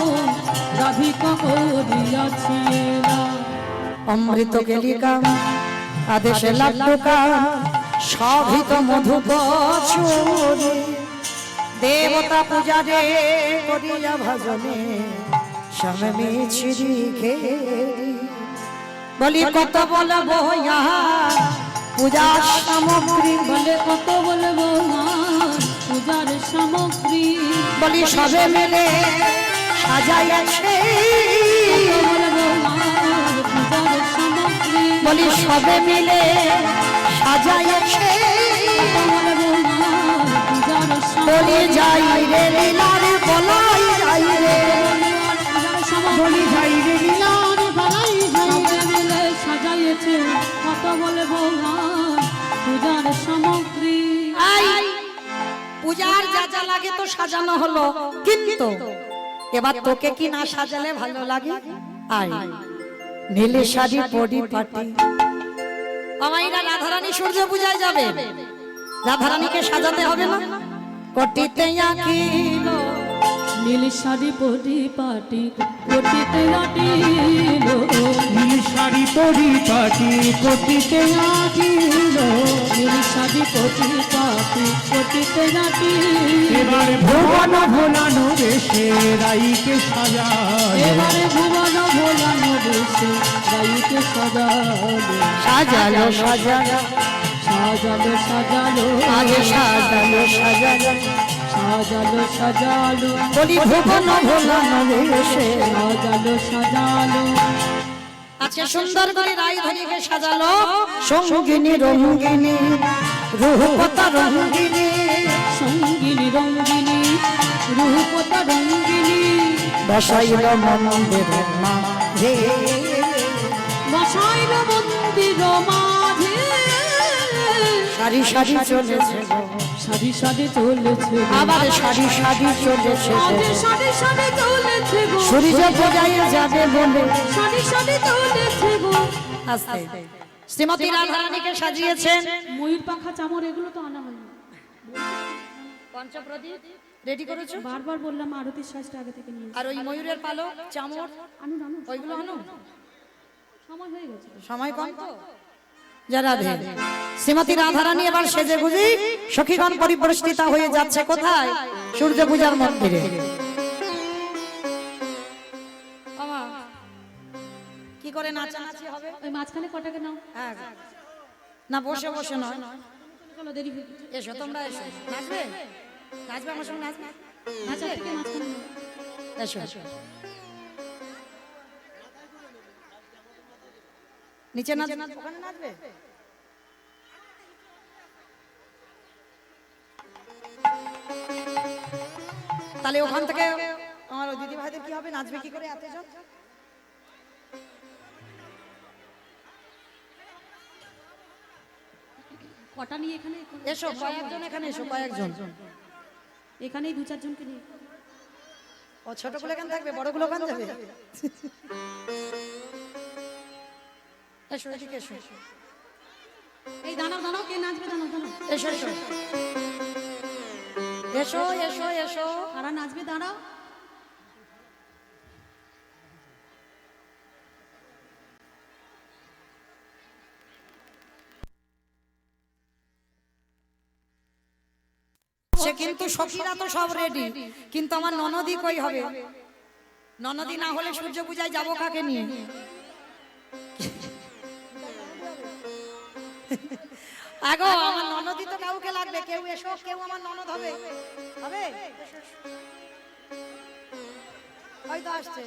রাধিকা কদিয়া ছিল। অমৃত গেলিকা আদেশে লাড্ডুকা সভিত মধুপ চুরি। দেবতা পূজারে করিয়া ভজনে স্বামী ছিড়ি ঘেরি। বলি কত বলবো ইহা পূজার সামগ্রী। বলে কত বলবো আর পূজার সামগ্রী। বলি সবে মিলে সাজাইয়াছে। কত বলবো আর পূজার সামগ্রী। বলি সবে মিলে সাজাইয়াছে। কত বলবো আর পূজার বলি সামগ্রী। যাই রে লীলার বলাই যাই রে। বলি যাই রে লীলার বলাই যাই। সবে মিলে সাজাইয়েছে কত বলবো আর পূজার সামগ্রী। আই পূজার যা যা লাগে তো সাজানো হলো, কিন্তু এবার তোকে কি না সাজালে ভালো লাগে? আই নীলে শাড়ি পরি পাটি। আমাইরা রাধারানী সূর্য পূজায় যাবে, রাধারানীকে সাজাতে হবে না? কোটিতে আঁকিল নীল শাড়ি পরি পাটি কোটিতে আটিল। নীল শাড়ি পরিপাটি কোটিতে আটিল। নীল শাড়ি পরি পাটি কোটিতে আটিল। এবার ভুবন ভোলানো বেশে রাইকে সাজায়। এবারে ভুবন ভোলানো দেশে গাইতে সাজালো। সাজালো সাজালো সাজালো সাজালো আজ সাজালো সাজালো। সাজালো সাজালো বলি ভুবন ভোলানো বেশে। সাজালো সাজালো। আজকে সুন্দর করে রায়ধনীকে সাজালো সঙ্গিনী রঙ্গিনী রূপতা রঙ্গিনী। সঙ্গিনী রঙ্গিনী রূপতা রঙ্গিনী। বসাইল মন্দিরের মাঝে। বসাইল মন্দির মাঝে। সারি সারি চলেছে গো। সারি সারি চলেছে গো। আবার সারি সারি চলেছে গো। আজ সারি সারি চলেছে গো। সূর্য পূজায় যাবে বলে সারি সারি চলেছে গো। আস্তে শ্রীমতী রাধারানীকে সাজিয়েছেন। ময়ূর পাখা চামর এগুলো তো আনা হয়নি। পঞ্চপ্রদীপ রেডি করেছো? বারবার বললাম আরতির সাজটা আগে থেকে নিয়ে আর ওই ময়ূরের পালক চামর আনুন আনুন। ওইগুলো আনো। সময় হয়ে গেছে। সময় কম তো। যারা ধে শ্রীমতী রাধারানী এবার সেজে গুজি সখীগণ পরিপুষ্টিতা হয়ে যাচ্ছে কোথায়? সূর্য পূজার মন্দিরে। কি করে নাচানাচি হবে? ওই মাঝখানে কটাকে নাও। হ্যাঁ, না বসে বসে নয়। চলো দেরি হয়ে গেছে। এসো তোমরা এসো। নাচবে? নাচবে আমার সঙ্গে নাচবে? নাচার থেকে মাঝখানে নাও। এসো এসো। নিচে নাচ ওখানে নাচবে? তাহলে ওখান থেকে আমার ওই দিদি ভাইদের কি হবে? নাচবে কি করে এতজন? কটা নিয়ে এখানে এসো কয়েকজন, এখানে এসো কয়েকজন। এখানেই দু চারজনকে নিয়ে। ও ছোটগুলো কেন থাকবে, বড়গুলো কেন যাবে? এসো এদিকে এসো। এই দাঁড়াও দাঁড়াও, কে নাচবে দাঁড়াও দাঁড়াও। এসো এসো। এসো এসো এসো। কারা নাচবে দাঁড়াও। সে কিন্তু সখীরা তো সব রেডি, কিন্তু আমার ননদি কই হবে? ননদি না হলে সূর্য পূজায় যাবো কাকে নিয়ে? আগো আমার ননদি তো কাউকে লাগবে, কেউ এসো, কেউ আমার ননদ হবে হবে। হয়তো আসছে।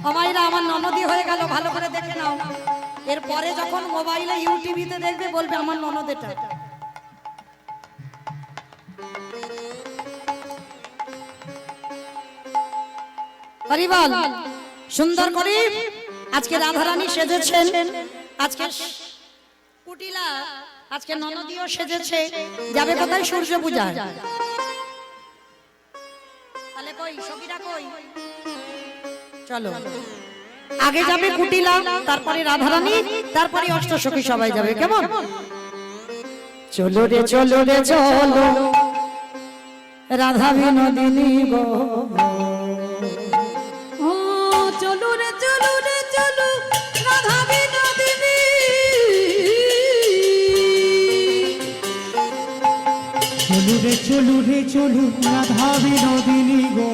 আমাইরা আমার ননদি হয়ে গেল, ভালো করে দেখে নাও। এরপরে যখন মোবাইলে ইউটিভিতে দেখবে বলবে আমার ননদ এটা। হরিবল, সুন্দর করে আজকে রাধারানী সেজেছেন, আজকে কুটিলা, আজকে ননদিও সেজেছে। যাবে কোথায়? সূর্য পূজায়। তাহলে কই সখীরা কই? চলো, আগে যাবে কুটিলা, তারপরে রাধারানী, তারপরে অষ্টসখী সবাই যাবে। কেমন? চলো রে চলো রে চলো রাধা বিনোদিনী গো। ও চলো রে চলো রে চলো রাধা বিনোদিনী। চলু রে চলু রে চলু রাধা বিনোদিনী গো।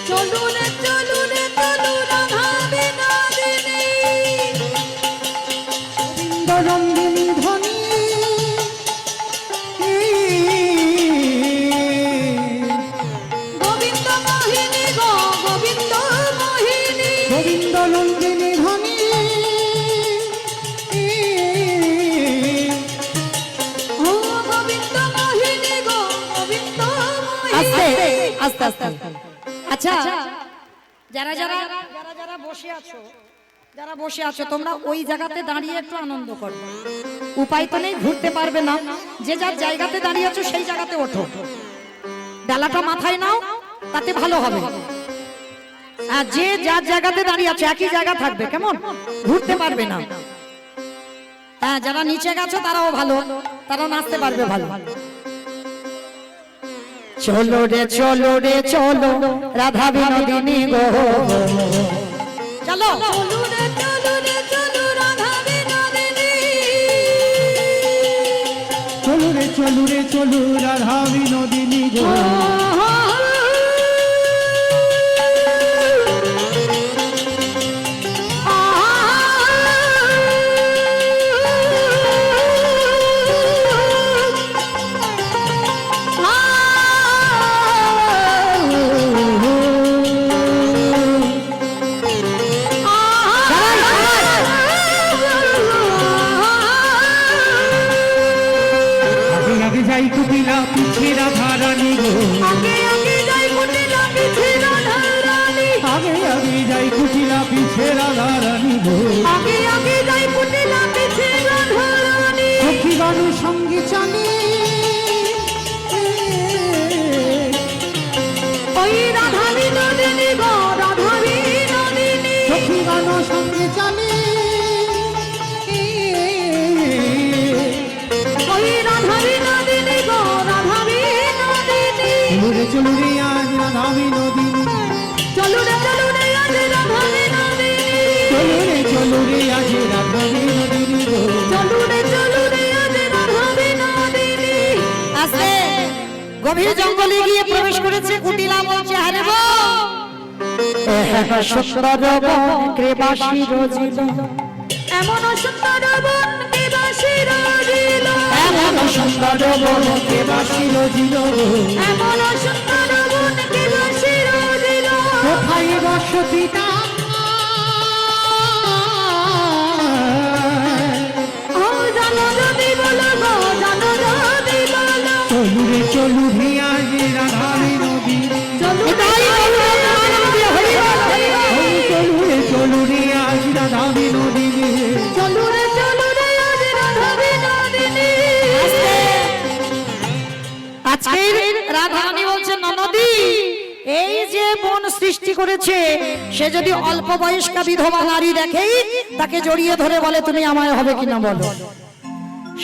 চলো রে চলো রে চলো রাধা বিনোদিনী। রঙ্গিনী ধ্বনি গোবিন্দ মোহিনী গো গোবিন্দ মোহিনী। গোবিন্দ রঙ্গিনী ধ্বনি ও গোবিন্দ মোহিনী গো গোবিন্দ আস্তে মোহিনী। আস্তে আস্তে। আচ্ছা, যারা যারা যারা যারা বসে আছো, যারা বসে আছো তোমরা ওই জায়গাতে দাঁড়িয়ে একটু আনন্দ করো। উপায় তো নেই, ঘুরতে পারবে না। যে যার জায়গাতে দাঁড়িয়ে আছো সেই জায়গাতে ওঠো, ডালাটা মাথায় নাও, তাতে ভালো হবে। আর যে যার জায়গাতে দাঁড়িয়ে আছো একই জায়গা থাকবে, কেমন? ঘুরতে পারবে না। হ্যাঁ, যারা নিচে গেছো তারাও ভালো, তারাও নাচতে পারবে ভালো। চলো রে চলো রে চলো রাধা বিনোদিনী গো। চলো চলো রে চলো রে চলো রাধা বিনোদিনী। চলু রে চলু রে চলু রাধা বিনোদিনী গো। আগে আগে যাই কুটিলা পিছে রাধা রানী গো। আগে আগে যাই কুটিলা পিছে রাধা রানী। আগে আগে যাই কুটিলা পিছে রাধা রানী গো। আগে আগে যাই কুটিলা পিছে রাধা রানী। সখীগণ সঙ্গে চলে ওই রাধা বিনোদিনী গো রাধা বিনোদিনী। সখীগণ সঙ্গে চলে ওই রাধা বিনোদিনী গো রাধা বিনোদিনী। চলু রে আজ রাধা বিনোদিনী। চলো রে চলো রে আজ রাধা বিনোদিনী। চলু রে আজ রাধা বিনোদিনী গো। চলো রে চলো রে আজ রাধা বিনোদিনী। আস্তে। গভীর জঙ্গলে গিয়ে প্রবেশ করেছে কুটিলা, বলছে আরে গো সুন্দর বন কৃপাশী রজিল, এমন সুন্দর বন কে বাসি রজিল। এমন সুন্দর বন বাসি রজিল এমন সুন্দর বন কে বাসি রজিল। কোথায় বসতি তা ও জানো যদি বলো গো জানো যদি বলো। চলু রে আজ রাধা বিনোদিনী। চলো এটাই বলবো, আনন্দ হরি বল, হরি বল। চলু রে আজ রাধা বিনোদিনী। চলো রে চলো রে আজ রাধা বিনোদিনী। আজকে সৃষ্টি করেছে, সে যদি অল্প বয়স্কা বিধবা নারী দেখেই তাকে জড়িয়ে ধরে বলে তুমি আমায় হবে কিনা বলো।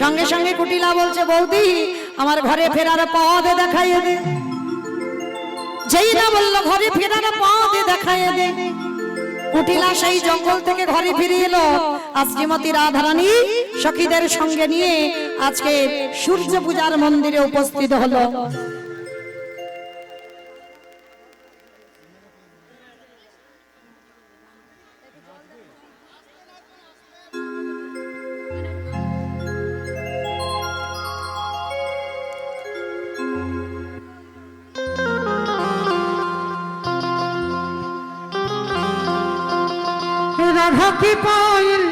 সঙ্গে সঙ্গে কুটিলা বলছে বৌদি আমার ঘরে ফেরার পথ দেখাইয়ে দে। যেই না বললো ঘরে ফেরার পথ দেখাইয়ে দে, কুটিলা সেই জঙ্গল থেকে ঘরে ফিরে এলো। আজ শ্রীমতী রাধারানী সখীদের সঙ্গে নিয়ে আজকে সূর্য পূজার মন্দিরে উপস্থিত হলো। राधा की पायल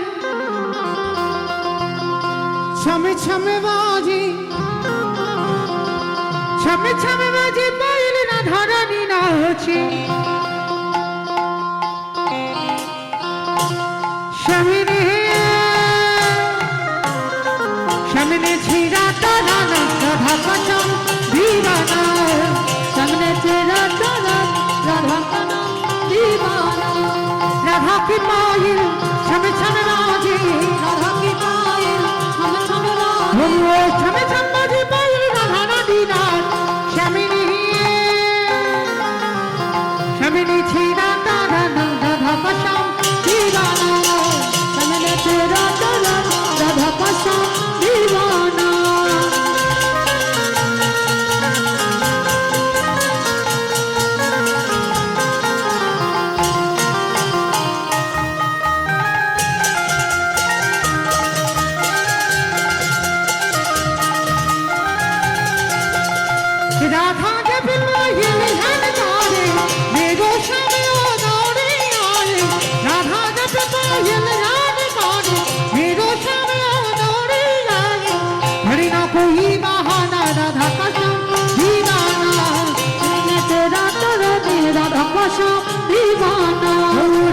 छम छम बाजी, छम छम बाजी पायल राधा रानी नाचे। शमिने शमिने छीरा तारा राधा का चम दीवाना, সামনে চেরা তারা রাধা কানা দিবানা। राधा की पायल छम छम बाजी, রাধা কি পায়েল ছম ছম রাধা। वो छम छम बाजी पायल राधा रानी नाच। शमिनी शमिनी छीरा तारा राधा का श्याम दीवाना, সামনে চেরা তারা রাধা কানা দিবানা। राधा जब मायल हन गारे मेरे श्याम दौड़े आए। राधा जब मायल हन गारे मेरे श्याम दौड़े आए। घड़ी ना कोई बहाना राधा का श्याम दीवाना, সামনে চেরা তারা রাধা কানা দিবানা।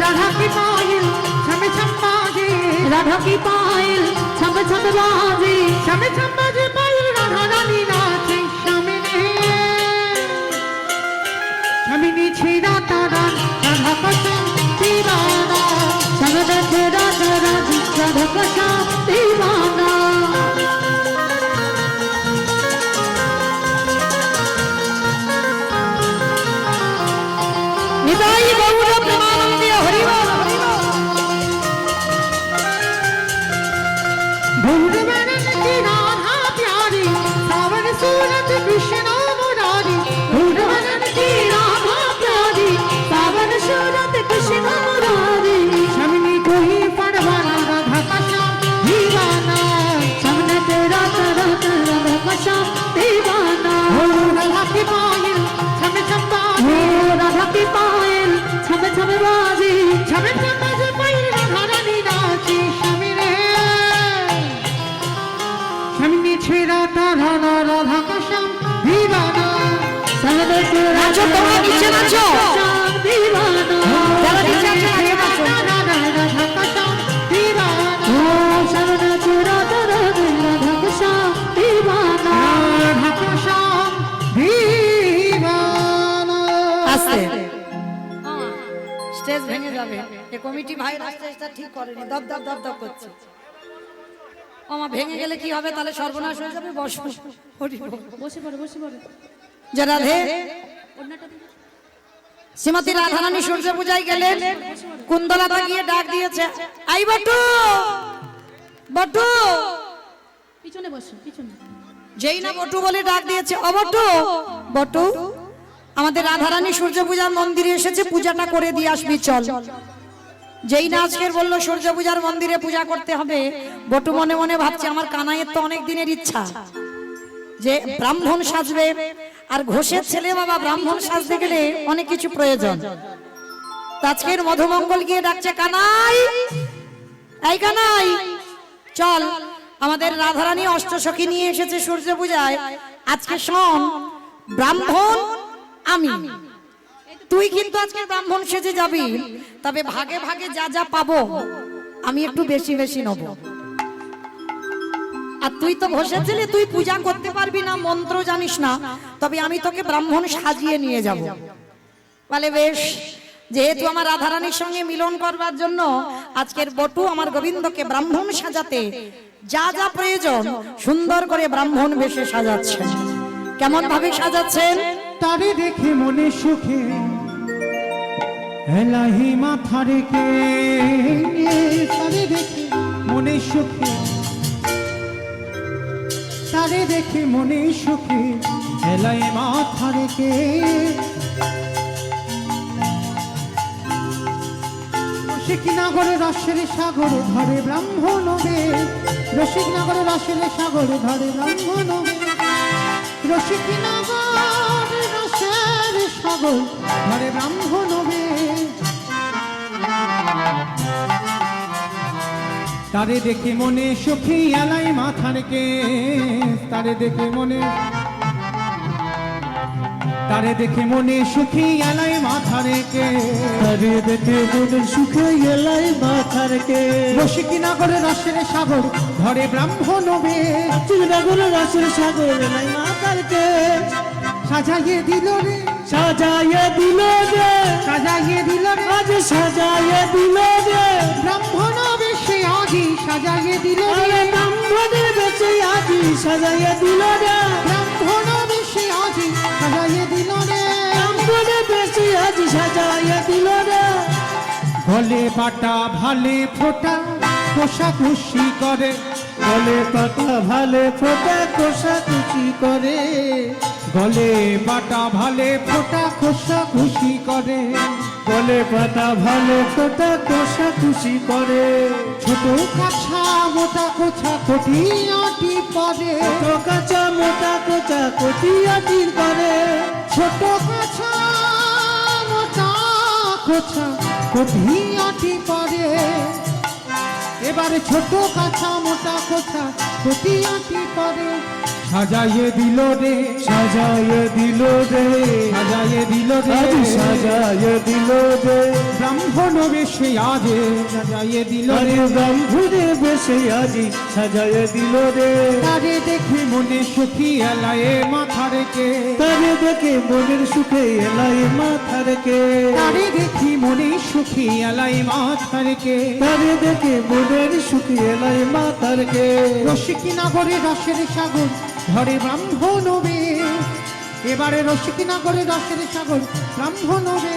राधा की पायल छम छम बाजे, রাধা কি পায়েল ছম ছম বাজে। छम छम बाजे पायल राधा रानी नाचे। शमिनी छीरा तारा राधा का श्याम दीवाना, সামনে চেরা তারা রাধা কানা দিবানা। নিতাই গৌর প্রেমানন্দে হরি বল হরি বল। भूल बरन की राधा प्यारी, सावन सूरत कृष्ण मुरारी। भूल बरन की राधा प्यारी, सावन सूरत कृष्ण मुरारी। शमिनी को ही पड़वाना राधा का श्याम दीवाना, सामने तेरा तारा राधा काना दीवाना। हो राधा की पायल छम छम ओ बाजे, राधा की पायल छम छम बाजी। छम छम बाजे पायल राधा रानी नाची। शमिनी शमिनी छेड़ा तारा राधा का श्याम दीवाना, सामने तेरा নাচো, তোমরা নিচে নাচো। दीवाना। যারা নিচে আছে নাচো, নাচো। राधा का श्याम दीवाना, ओ सामने तेरा तारा राधा काना दीवाना। राधा का श्याम दीवाना। আস্তে স্টেজ ভেঙে যাবে। এই কমিটি ভাইরা স্টেজটা ঠিক করেনি, দপ দপ দপ দপ করছে। আমার ভেঙে গেলে কি হবে, তাহলে সর্বনাশ হয়ে যাবে। বসো হরি বল। বসে পড়ো বসে পড়ো। যে রাধে অন্যটা দিকে। শ্রীমতী রাধারানী সূর্য পূজায় গেলেন, কুন্দলতা গিয়ে ডাক দিয়েছে আই বটু বটু। পিছনে বসো পিছনে। যেই না বটু বলে ডাক দিয়েছে ও বটু বটু, আমাদের রাধারানী সূর্য পূজার মন্দিরে এসেছে, পূজাটা করে দিয়ে আসবি চল। যেই না আজকের বললো সূর্য পূজার মন্দিরে পূজা করতে হবে, বটু মনে মনে ভাবছে আমার কানাইয়ের তো অনেক দিনের ইচ্ছা যে ব্রাহ্মণ সাজবে, আর ঘোষের ছেলে বাবা ব্রাহ্মণ সাজতে গেলে অনেক কিছু প্রয়োজন। আজকের মধুমঙ্গল গিয়ে ডাকছে কানাই, এই কানাই চল, আমাদের রাধারানী অষ্টসখী নিয়ে এসেছে সূর্য পূজায়, আজকে শোন ব্রাহ্মণ আমি, তুই কিন্তু আজকে ব্রাহ্মণ সেজে যাবি, তবে ভাগে ভাগে যা যা পাবো আমি একটু বেশি বেশি নেব। আর তুই তো ঘোষেছিলি তুই পূজা করতে পারবি না, মন্ত্র জানিস না, তবে আমি তোকে ব্রাহ্মণ সাজিয়ে নিয়ে যাব। বলে বেশ, যেহেতু আমার রাধারানীর সঙ্গে মিলন করবার জন্য আজকের বটু আমার গোবিন্দকে ব্রাহ্মণ সাজাতে যা যা প্রয়োজন সুন্দর করে ব্রাহ্মণ বেশে সাজাচ্ছেন। কেমন ভাবে সাজাচ্ছেন? তারে দেখে মনে সুখে এলাহি মাথা রেখে, তারে দেখে মনে সুখে, তারে দেখে মনে সুখে এলাই মাথা রেখে। রসিকনগরে রসের সাগর ধরে ব্রাহ্মণ বে, রসিকনগরে রসের সাগর ধরে ব্রাহ্মণ বে, রসিকনগর রসের সাগর ধরে ব্রাহ্মণ বে। তারে দেখে মনে সুখী এলাই মাথা রেখে, তারে দেখে মনে, তারে দেখে মনে সুখী এলাই মাথা রেখে, তারে দেখে মনে সুখী এলাই মাথা রেখে। রসিকনগরে রসের সাগর ধরে ব্রাহ্মণ বে, রসিকনগরে রসের সাগর এলাই মাথা রেখে। সাজাইয়ে দিল রে, সাজাইয়ে দিল রে, সাজাইয়ে দিল রে, আজ সাজাইয়ে দিল রে ব্রাহ্মণ বেশে আজি, সাজাইয়ে দিল রে ব্রাহ্মণের বেশে আজি, সাজাইয়ে দিল রে ব্রাহ্মণ বেশে আজি, সাজাইয়ে দিল রে ব্রাহ্মণের বেশে আজি, সাজাইয়ে দিল রে। গলে পাটা ভালে ফোটা কোষা খুশি করে, গলে পাটা ভালে ফোটা কোষা খুশি করে, গলে পাটা ভালে ফোটা কোষা খুশি করে, গলে পাটা ভালে ফোটা কোষা খুশি করে। ছোট কাছা মোটা কোছা কটিয়াটি পরে, ছোট কাছা মোটা কোছা কটিয়াটি করে, ছোট কাছা মোটা কোছা কটিয়াটি পরে। এবারে ছোট কাছা মোটা কোছা কটিয়াটি পরে। সাজাইয়ে দিল রে, সাজাইয়ে দিল রে, সাজাইয়ে দিল রে, সাজাইয়ে দিল রে ব্রাহ্মণ বেশে আজে, সাজাইয়ে দিল রে ব্রাহ্মণে বেশে আজি, সাজাইয়ে দিল রে। তারে দেখে মনে সুখী এলায়ে মাথা রেখে, তারে দেখে মনের সুখে এলায়ে মাথা রেখে, তারে দেখি মনে সুখী এলায়ে মাথা রেখে, তারে দেখে মনের সুখী এলায়ে মাথা রেখে। রসিকনগরে রসের সাগর ধরে ব্রাহ্মণ বে, এবারে রসিকনগরে রসের সাগর ব্রাহ্মণ বে।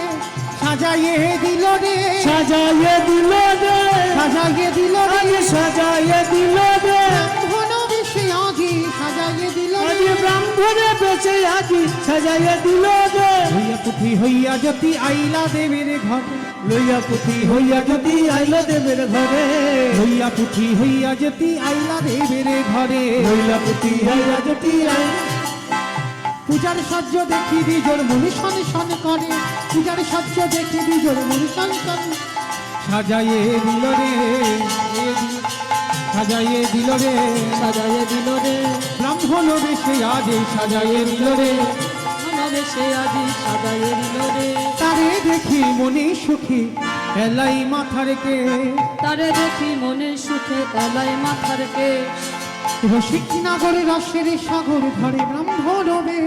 সাজাইয়ে দিল রে, সাজাইয়ে দিল রে, সাজাইয়ে দিল রে, সাজাইয়ে দিল রে ব্রাহ্মণ বেশে আজি, সাজাইয়ে দিল রে ব্রাহ্মণে বেশে আজি, সাজাইয়ে দিল রে। লইয়া পুথি হইয়া যদি আইলা দেবের ঘরে, লইয়া পুথি হইয়া যদি আইলা দেবের ঘরে, লইয়া পুথি হইয়া যদি আইলা দেবের ঘরে, লইয়া পুথি হইয়া যদি আইলা। পূজার সহ্য দেখি বিজোর মনি শন শন করে, পূজার সহ্য দেখি বিজোর মনি শন শন। সাজাইয়ে দিল রে, সাজাইয়ে দিল রে, সাজাইয়ে দিল রে ব্রাহ্মণ বেশে আজে, সাজাইয়ে দিল রে বেশে আজি, সাজাইয়ে দিল রে। তারে দেখি মনে সুখী এলাই মাথা রেখে, তারে দেখি মনে সুখে এলাই মাথা রেখে। রসিকনগরে রসের সাগর ধরে ব্রাহ্মণ বে,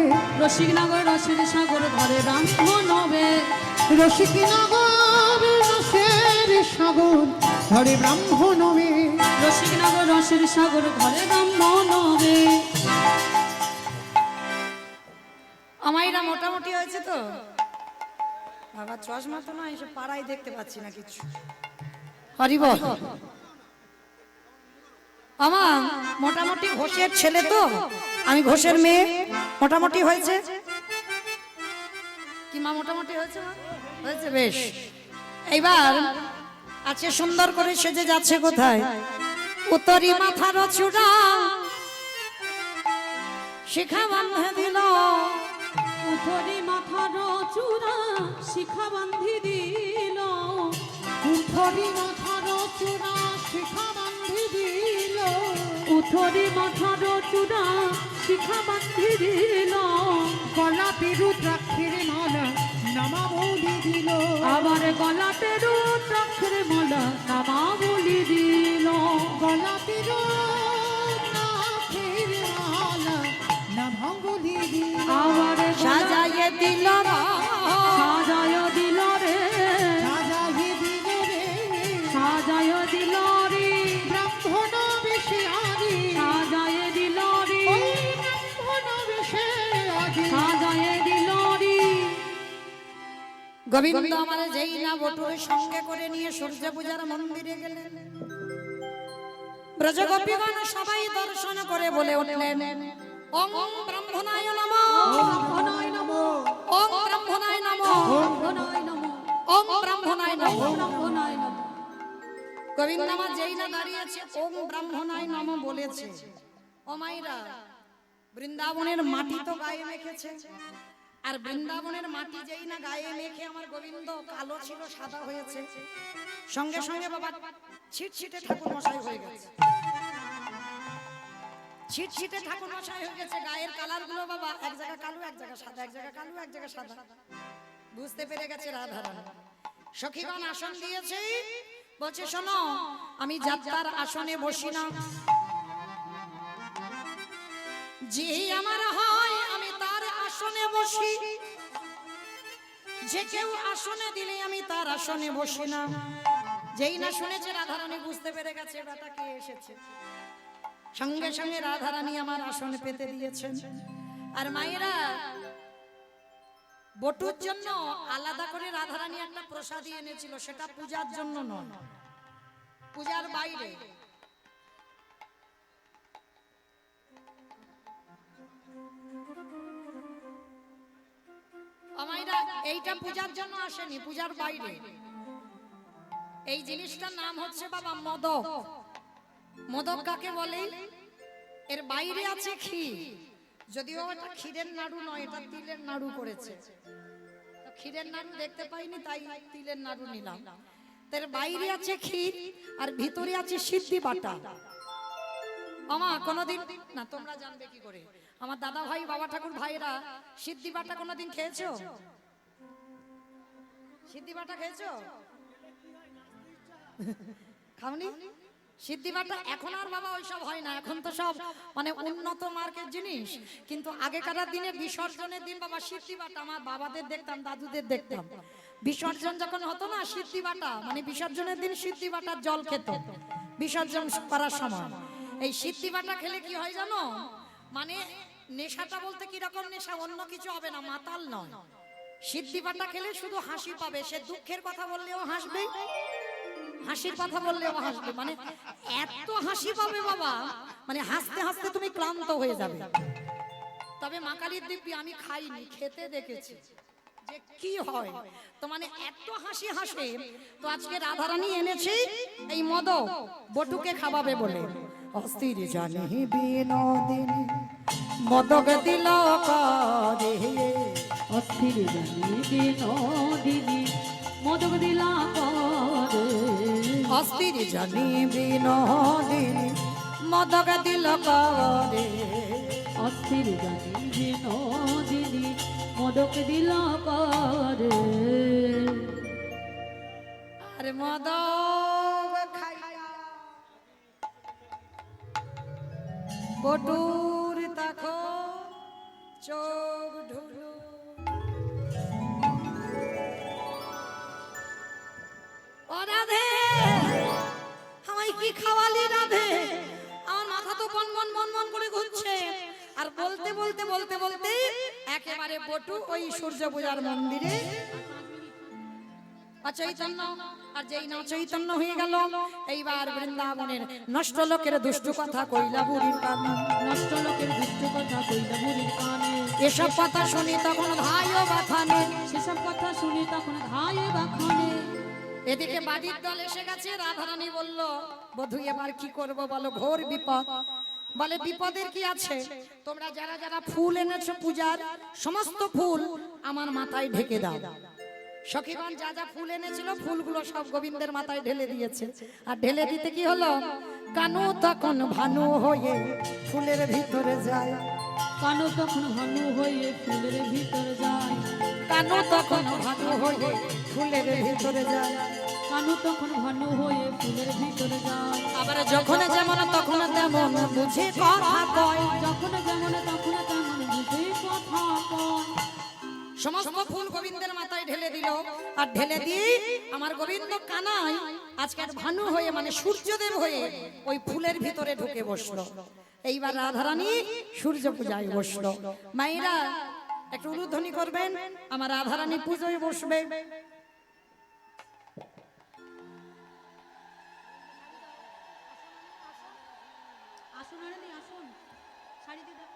রসিকনগর রসের সাগর ধরে ব্রাহ্মণ বে, রসিকনগর রসের সাগর ধরে ব্রাহ্মণ বে, রসিকনগর রসের সাগর ধরে ব্রাহ্মণ বে। আমার এটা মোটামুটি হয়েছে তো বাবা, চশমা তো না এসে পাড়ায় দেখতে পাচ্ছি না কিছু। হরিব আমার মোটামুটি ঘোষের ছেলে তো, আমি ঘোষের মেয়ে, মোটামুটি হয়েছে কি মা? মোটামুটি হয়েছে মা? হয়েছে বেশ। এইবার আছে সুন্দর করে সেজে যাচ্ছে কোথায়? উত্তরি মাথার চূড়া শিখা বাঁধে দিল, উঠরি মাথার চূড়া শিখা বান্ধি দিল, উঠরি মাথার চূড়া শিখা বান্ধি দিল, উঠরি মাথার চূড়া শিখা বান্ধি দিল, গলাতে রুদ্রাক্ষের মালা নামা বলি দিল, আবার গলাতে রুদ্রাক্ষের মালা নামা বলি দিল, গলাতে রুদ্রাক্ষের মালা নামা বলি দিল। আবার সাজাইয়ে দিল, সাজায় দিল রে সাজায় দিল রে ব্রাহ্মণ বেশে আজি সাজায় দিল রে ওই ব্রাহ্মণ বেশে আজি সাজায় দিল রে গোবিন্দ আমার যেই না বটুর সঙ্গে করে নিয়ে সূর্য পূজার মন্দিরে গেলেন, ব্রজগোপীগণ সবাই দর্শন করে বলে উঠলেন, ওম ব্রহ্মণায় নমঃ, অনয় নম ওম ব্রহ্মণায় নমঃ, অনয় নম ওম ব্রহ্মণায় নমঃ। অনয় নম গোবিন্দ আমার যেই না দাঁড়িয়েছে ওম ব্রাহ্মণায় নমঃ বলেছে, ও মাইরা বৃন্দাবনের মাটি তো গায়ে মেখেছে, আর বৃন্দাবনের মাটি যেই না গায়ে মেখে আমার গোবিন্দ কালো ছিল সাদা হয়েছে, সঙ্গে সঙ্গে বাবা ছিটছিটে ঠাকুর মশাই হয়ে গেছে, ছিটছিটে ঠাকুর মশাই হয়ে গেছে। গায়ের কালার গুলো বাবা এক জায়গা কালো এক জায়গা সাদা, এক জায়গা কালো এক জায়গা সাদা। বুঝতে পেরে গেছে রাধারানী। সখীগণ আসন দিয়েছে, বলছে শোনো আমি যাত্রার আসনে বসি না, যে আমার হয় আমি তার আসনে বসি, যে কেউ আসনে দিলে আমি তার আসনে বসি না। যেই না শুনেছে রাধারানী বুঝতে পেরে গেছে বেটা কে এসেছে, সঙ্গে সঙ্গে রাধারানী আমার আসনে পেতে দিয়েছেন। আর মায়েরা বটুর জন্য আলাদা করে রাধারানী একটা প্রসাদী এনেছিল, সেটা পূজার জন্য নয়, পূজার বাইরে। আমাইরা এইটা পূজার জন্য আসেনি, পূজার বাইরে। এই জিনিসটার নাম হচ্ছে বাবা মোদক। মোদক কাকে বলে? এর বাইরে আছে ক্ষীর, যদিও এটা ক্ষীরের নাড়ু নয়, এটা তিলের নাড়ু করেছে। তো ক্ষীরের নাড়ু দেখতে পাইনি তাই তিলের নাড়ু নিলাম। এর বাইরে আছে ক্ষীর আর ভিতরে আছে সিদ্ধি বাটা। আমা কোনোদিন না, তোমরা জানবে কি করে? আমার দাদা ভাই বাবা ঠাকুর ভাইরা সিদ্ধি বাটা কোনোদিন খেয়েছো? সিদ্ধি বাটা খেয়েছো? খাওনি? সিদ্ধি বাটা এখন আর বাবা ওইসব হয় না, এখন তো সব মানে উন্নত মার্কেট জিনিস। কিন্তু আগেকার দিনে বিসর্জনের দিন বাবা সিদ্ধি বাটা, আমার বাবাদের দেখতাম দাদুদের দেখতাম, বিসর্জন যখন হতো না সিদ্ধি বাটা, মানে বিসর্জনের দিন সিদ্ধি বাটার জল খেত বিসর্জন করার সময়। এই সিদ্ধি বাটা খেলে কি হয় জানো? মানে নেশাটা বলতে কি রকম নেশা, অন্য কিছু হবে না, মাতাল নয়। সিদ্ধি বাটা খেলে শুধু হাসি পাবে, সে দুঃখের কথা বললেও হাসবে, হাসির কথা বললেও হাসবে, মানে এত হাসি পাবে বাবা, মানে হাসতে হাসতে তুমি ক্লান্ত হয়ে যাবে। তবে মা কালীর দিব্যি আমি খাইনি, খেতে দেখেছি যে কি হয়। তো মানে এত হাসি হাসে, তো আজকে রাধারানী এনেছে এই মোদক বটুকে খাওয়াবে বলে। অস্থির জানি বিনোদিনী মোদক দিল করে, অস্থির জানি বিনোদিনী মোদক দিলা করে, অস্থির জানি বিনোদিনী মোদক দিল করে, অস্থির জানি বিনোদিনী মোদক দিলা করে। আরে মোদক খাইয়া বটুর তাকো চোখ ঢুলু। ও রাধে, আমায় কি খাওয়ালি রাধে? আমার মাথা তো বন বন বন বন করে ঘুরছে। আর বলতে বলতে বলতে বলতে একেবারে বটু ওই সূর্য পূজার মন্দিরে অচৈতন্য, আর যেই না চৈতন্য হয়ে গেল, এইবার বৃন্দাবনের নষ্ট লোকের দুষ্ট কথা কইলা বুড়ির কানে, নষ্ট লোকের দুষ্ট কথা কইলা বুড়ির কানে, এসব কথা শুনি তখন ভাইও বাথানে, সেসব কথা শুনি তখন ধায়ে বাখানে। এদিকে বাড়ির দল এসে গেছে। রাধারানী বলল, বধূ এবার কি করব বলো, ঘোর বিপদ। বলে বিপদের কি আছে, তোমরা যারা যারা ফুল এনেছো পূজার সমস্ত ফুল আমার মাথায় ঢেকে দাও। সখীগণ যা যা ফুল এনেছিল ফুলগুলো সব গোবিন্দের মাথায় ঢেলে দিয়েছে। আর ঢেলে দিতে কি হলো, কানু তখন ভানু হয়ে ফুলের ভিতরে যায়, কানু তখন ভানু হয়ে ফুলের ভিতর যায়, কানু তখন ভানু হয়ে ফুলের ভিতরে যায়, কানু তখন ভানু হয়ে ফুলের ভিতরে যায়। আবার যখন যেমন তখন তেমন বুঝে কথা কয়, যখন যেমন তখন তেমন বুঝে কথা কয়। সমস্ত ফুল গোবিন্দের মাথায় ঢেলে দিল, আর ঢেলে দিয়ে আমার গোবিন্দ কানাই আজকে আর ভানু হয়ে মানে সূর্যদেব হয়ে ওই ফুলের ভিতরে ঢুকে বসলো। এইবার রাধারানী সূর্য পূজায় বসলো। মায়েরা একটু উলুধ্বনি করবেন, আমার রাধারানী পুজোয় বসবে। আসুন রানী আসুন, শাড়ি দিয়ে দাও।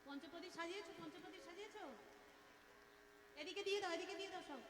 পঞ্চপ্রদীপ সাজিয়েছো, পঞ্চপ্রদীপ সাজিয়েছো? এদিকে দিয়ে দাও, এদিকে দিয়ে দাও সব।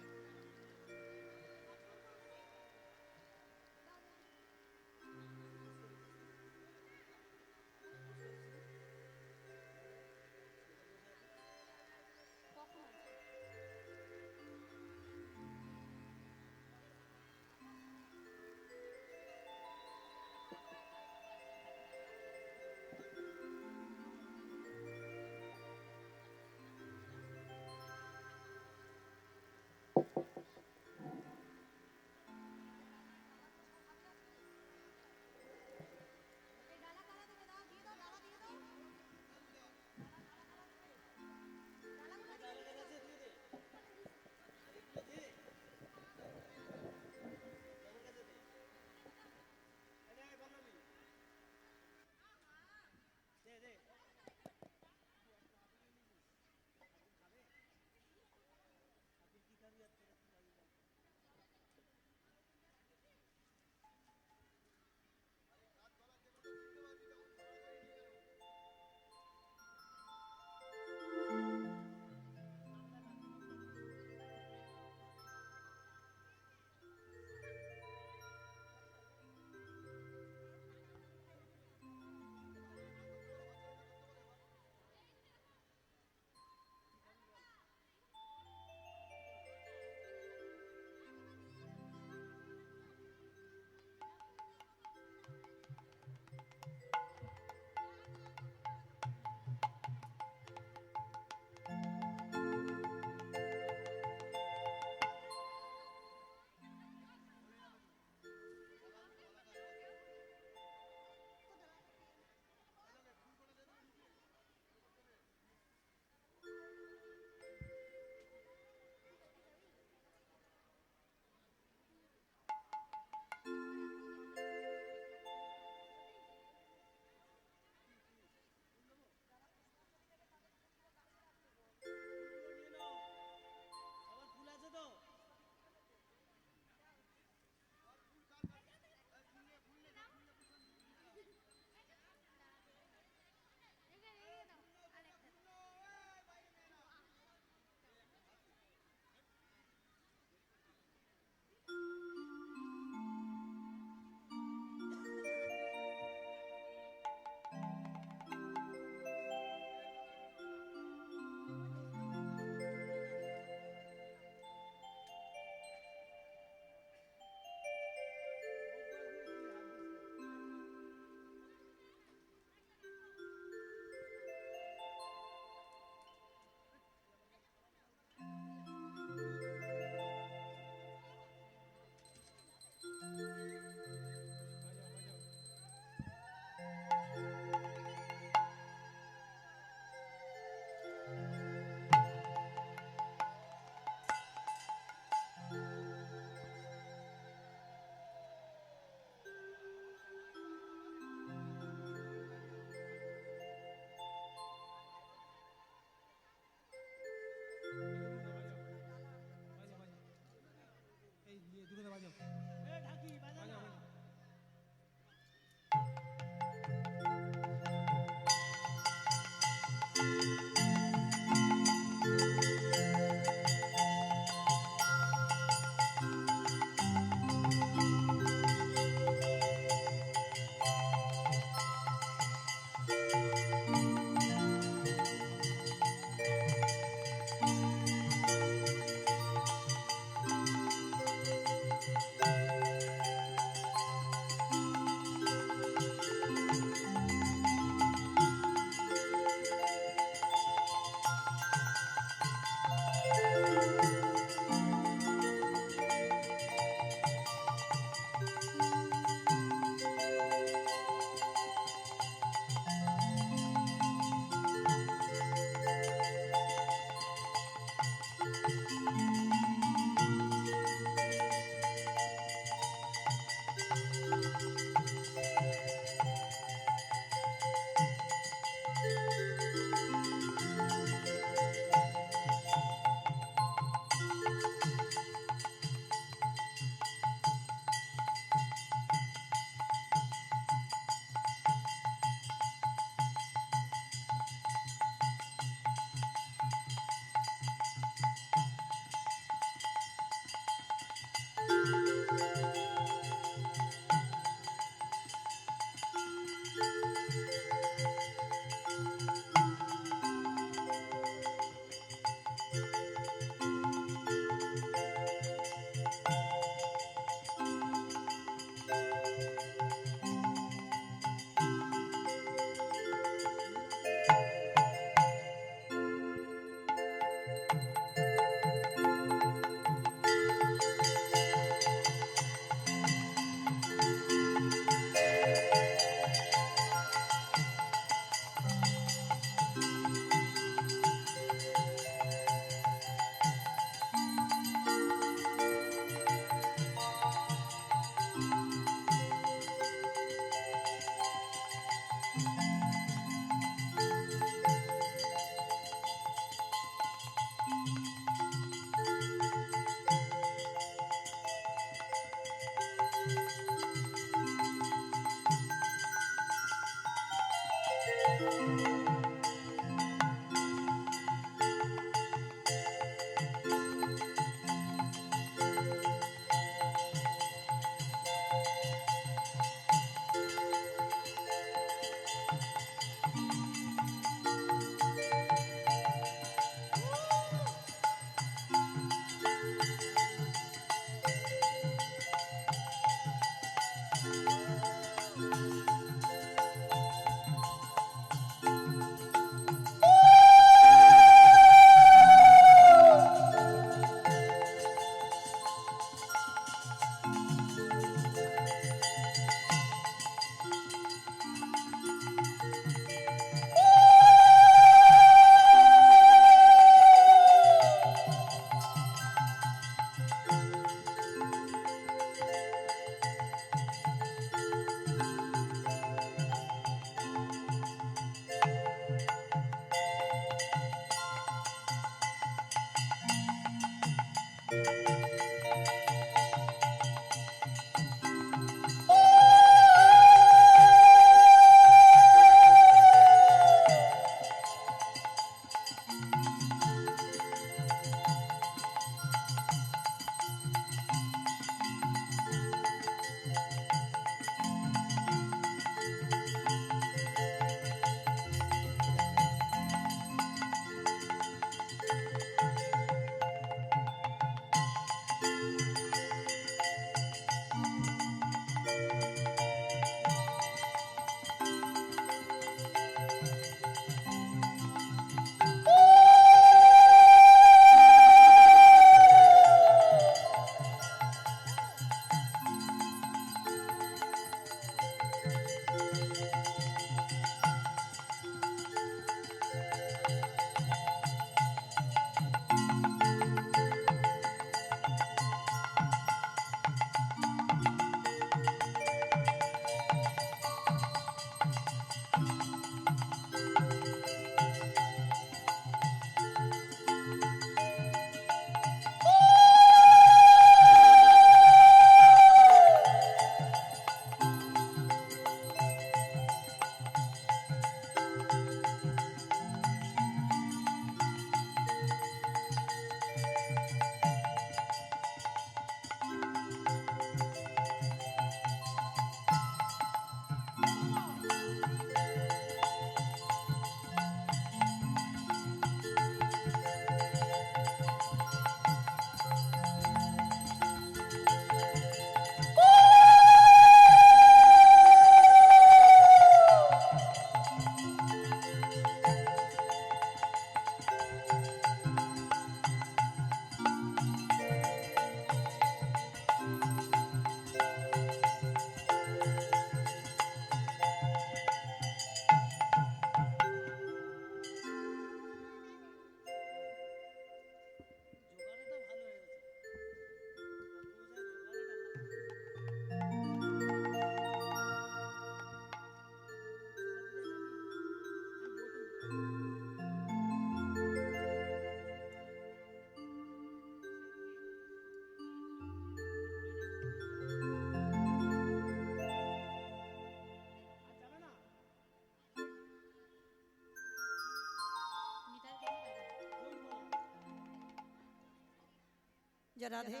জয় রাধে।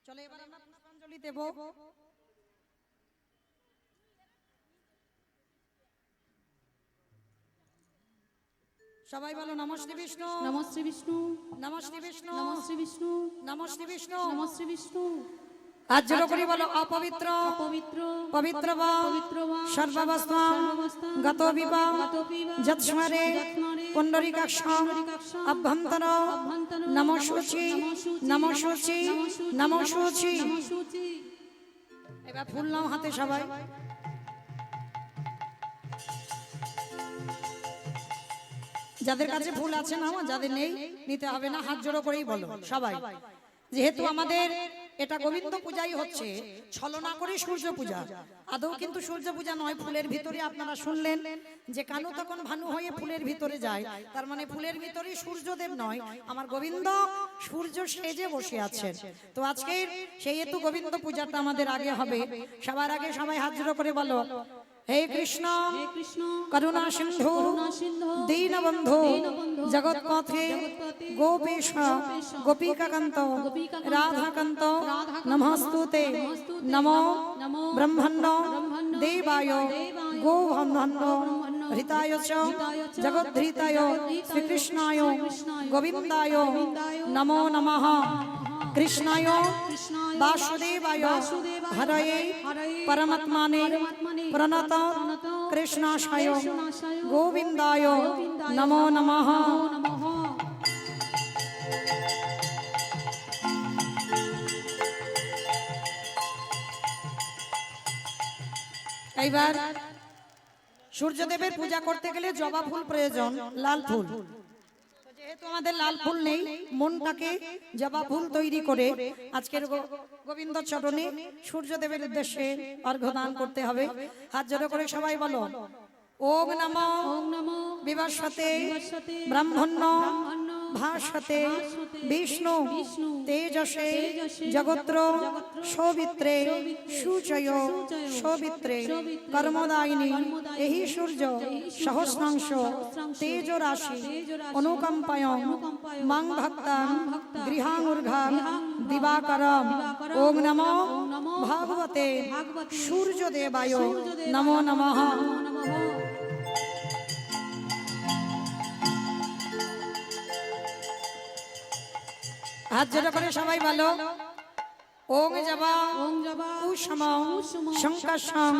চলো এবার আমরা পুষ্পাঞ্জলি দেব। সবাই বলো নমঃ শ্রী বিষ্ণু, নমঃ শ্রী বিষ্ণু, নমঃ শ্রী বিষ্ণু, নমঃ শ্রী বিষ্ণু, নমঃ শ্রী বিষ্ণু। নমঃ শ্রী বিষ্ণু। হাত জোড় করে বলো অপবিত্র পবিত্র পবিত্র বা পবিত্র বা সর্বাবস্থাম গত বিবা যৎস্মরে পুণ্ডরীকাক্ষং অভ্যন্তর নমঃ শুচি নমঃ শুচি নমঃ শুচি। সূচি। এবার ফুল নাও হাতে সবাই। যাদের কাছে ফুল আছে নাও, যাদের নেই নিতে হবে না, হাত জোড়ো করেই বলো সবাই। যেহেতু আমাদের এটা গোবিন্দ পূজাই হচ্ছে, ছলনা করে সূর্য পূজা, আদৌ কিন্তু সূর্য পূজা নয়। ফুলের ভিতরে আপনারা শুনলেন যে কানু তখন ভানু হয়ে ফুলের ভিতরে যায়, তার মানে ফুলের ভিতরে সূর্যদেব নয়, আমার গোবিন্দ সূর্য সেজে বসে আছেন। তো আজকে সেই হেতু গোবিন্দ পূজাটা আমাদের আগে হবে। সবার আগে সবাই হাত জোড়ো করে বলো হে কৃষ্ণ হে কৃষ্ণ করুণা সিন্ধু করুণা সিন্ধু দীনবন্ধু দীনবন্ধু জগৎপথে জগৎপথে গোপীশ গোপীকাকান্ত গোপীকাকান্ত রাধাকান্ত রাধাকান্ত নমস্তুতে নমস্তুতে নমো নমো ব্রহ্মণ্য ব্রহ্মণ্য দেবায় দেবায় গোব্রহ্মণ্য হৃতায় চ হৃতায় চ জগদ্ধৃতায় জগদ্ধৃতায় শ্রীকৃষ্ণায় শ্রীকৃষ্ণায় গোবিন্দায় গোবিন্দায় নমো নমঃ কৃষ্ণায় কৃষ্ণায় বাসুদেবায় বাসুদেবায় হরয়ে হরয়ে পরমাত্মনে পরমাত্মনে প্রণত প্রণত কৃষ্ণাশয় কৃষ্ণাশয় গোবিন্দায় গোবিন্দায় নমো নমঃ। নমঃ। এইবার সূর্যদেবের পূজা করতে গেলে জবা ফুল প্রয়োজন, লাল ফুল। তো যেহেতু আমাদের লাল ফুল নেই, মনটাকে জবা ফুল তৈরি করে আজকের গোবিন্দ চরণে সূর্যদেবের উদ্দেশ্যে অর্ঘ্য দান করতে হবে। হাত জোড়ো করে সবাই বলো ওম নমঃ ওম নমো বিবস্বতে বিবস্বতে ব্রহ্মণ্য ব্রহ্মণ্য ভাস্বতে ভাস্বতে বিষ্ণু বিষ্ণু তেজসে তেজসে জগত্র জগত্র সৌবিত্রে সৌবিত্রে সূচয় সূচয় সৌবিত্রে সৌবিত্রে কর্মদায়িনী কর্মদায়িনী এহি সূর্য সূর্য সহস্রাংশ সহস্রাংশ তেজ রাশি তেজরাশি অনুকম্পায় অনুকম্পায় মাং ভক্তাং ভক্তাং গৃহাঙ্গুর্ঘাং গৃহাঙ্গুর্ঘাং দিবাকরম দিবাকরম ওম নমো ওম নমো ভাগবতে ভাগবতে সূর্যদেবায় সূর্যদেবায় নমো নমঃ। নমো নমঃ। হাত জোড়ো করে সবাই বলো ওম জবা ওম জবা কুসুম কুসুম শঙ্কর্ষং শঙ্কর্ষং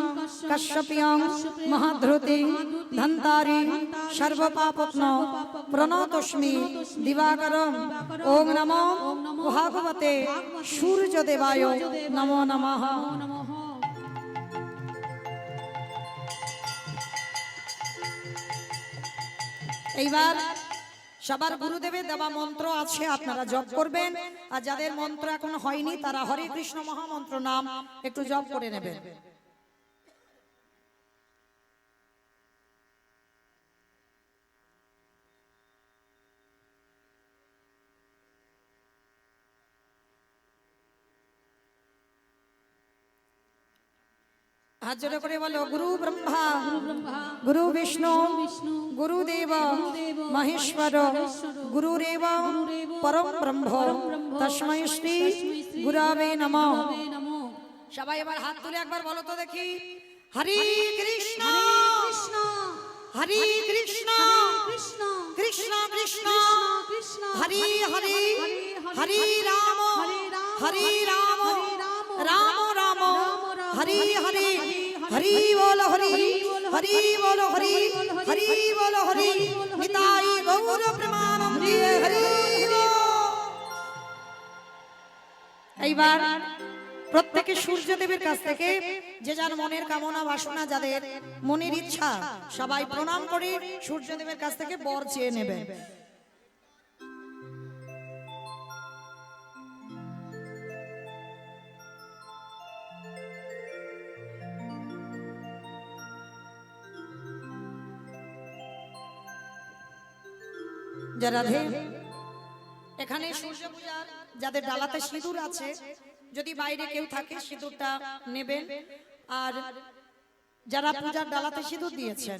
কশ্যপিয়ং কশ্যপিয়ং মহাধৃতি মহাধৃতি ধন্তারি ধন্তারি সর্বপাপপ্ন সর্বপাপপ্ন প্রণতস্মি প্রণতস্মি দিবাকরম দিবাকরম ওম নমো ওম নমো ভাগবতে ভাগবতে সূর্যদেবায় সূর্যদেবায় নমো নমঃ। নমো নমঃ। এইবার সবার গুরুদেবের দেওয়া মন্ত্র আছে, আপনারা জপ করবেন। আর যাদের মন্ত্র এখন হয়নি তারা হরে কৃষ্ণ মহামন্ত্র নাম একটু জপ করে নেবেন। হাত জোড়ো করে বলো গুরু ব্রহ্মা ব্রহ্মা গুরু বিষ্ণু বিষ্ণু গুরুদেব গুরুদেব মহেশ্বর মহেশ্বর গুরুরেব গুরুরেব পরম ব্রহ্ম ব্রহ্ম তস্मै শ্রী তস্मै শ্রী গুরবে নমঃ। গুরবে নমঃ। সবাই এবার হাত তুলে একবার বলো তো দেখি হরি কৃষ্ণ কৃষ্ণ হরি কৃষ্ণ কৃষ্ণ কৃষ্ণ কৃষ্ণ কৃষ্ণ হরি হরি হরি হরি রাম হরি রাম রাম রাম হরি হরি হরি বল হরি হরি বল হরি হরি বল হরি নিতাই গৌর প্রেমানন্দে হরি বল। এইবার প্রত্যেকে সূর্যদেবের কাছ থেকে যে যার মনের কামনা বাসনা, যাদের মনের ইচ্ছা, সবাই প্রণাম করে সূর্যদেবের কাছ থেকে বর চেয়ে নেবে। জয় রাধে। এখানে সূর্য পূজার যাদের ডালাতে সিঁদুর আছে, যদি বাইরে কেউ থাকে সিঁদুরটা নেবেন। আর যারা পূজার ডালাতে সিঁদুর দিয়েছেন,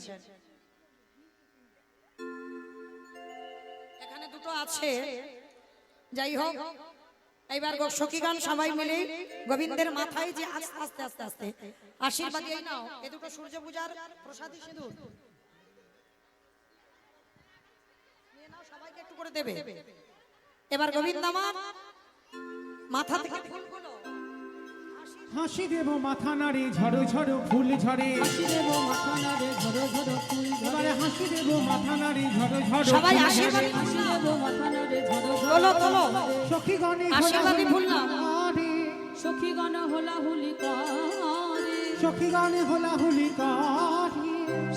এখানে দুটো আছে, যাই হোক এইবার সখীগণ সবাই মিলে গোবিন্দের মাথায় যে আস্তে আস্তে আস্তে আস্তে আশীর্বাদ এই নাও, এ দুটো সূর্য পূজার প্রসাদী সিঁদুর নিয়ে নাও, সবাইকে একটু করে দেবে। এবার গোবিন্দ আমার মাথা থেকে ফুলগুলো হাসি দেব মাথা নাড়ে ঝড়ো ঝড়ো ফুল ঝরে, হাসি দেব মাথা নাড়ে ঝরো ঝরো ফুল ঝরে, এবারে হাসি দেব মাথা নাড়ে ঝড়ো ঝড়ো সবাই ফুল আশীর্বাদ ঝরে। হাসি দেব মাথা নাড়ে ঝরো ঝরো তোলো তোলো সখীগণে আশীর্বাদী ফুল নাও। করে, সখীগণ হোলাহুলি করে, সখীগণে হোলাহুলি করে,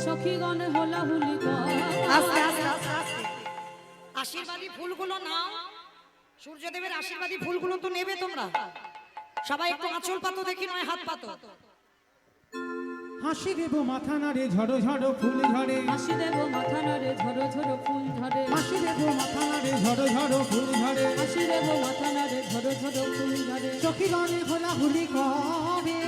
সখীগণ হোলাহুলি করে। আস্তে আস্তে আস্তে আস্তে আশীর্বাদী ফুলগুলো নাও, সূর্যদেবের আশীর্বাদী ফুলগুলো তো নেবে তোমরা। সবাই একটু আঁচল পাতো দেখি, নয় হাত পাতো। হাসি দেব মাথা নাড়ে ঝড়ো ঝড়ো ফুল ঝরে, হাসি দেব মাথা নাড়ে ঝরো ঝরো ফুল ঝরে, হাসি দেব মাথা নাড়ে ঝড়ো ঝড়ো ফুল ঝরে, হাসি দেব মাথা নাড়ে ঝরো ঝরো ফুল ঝরে। সখীগণে হোলাহুলি করে,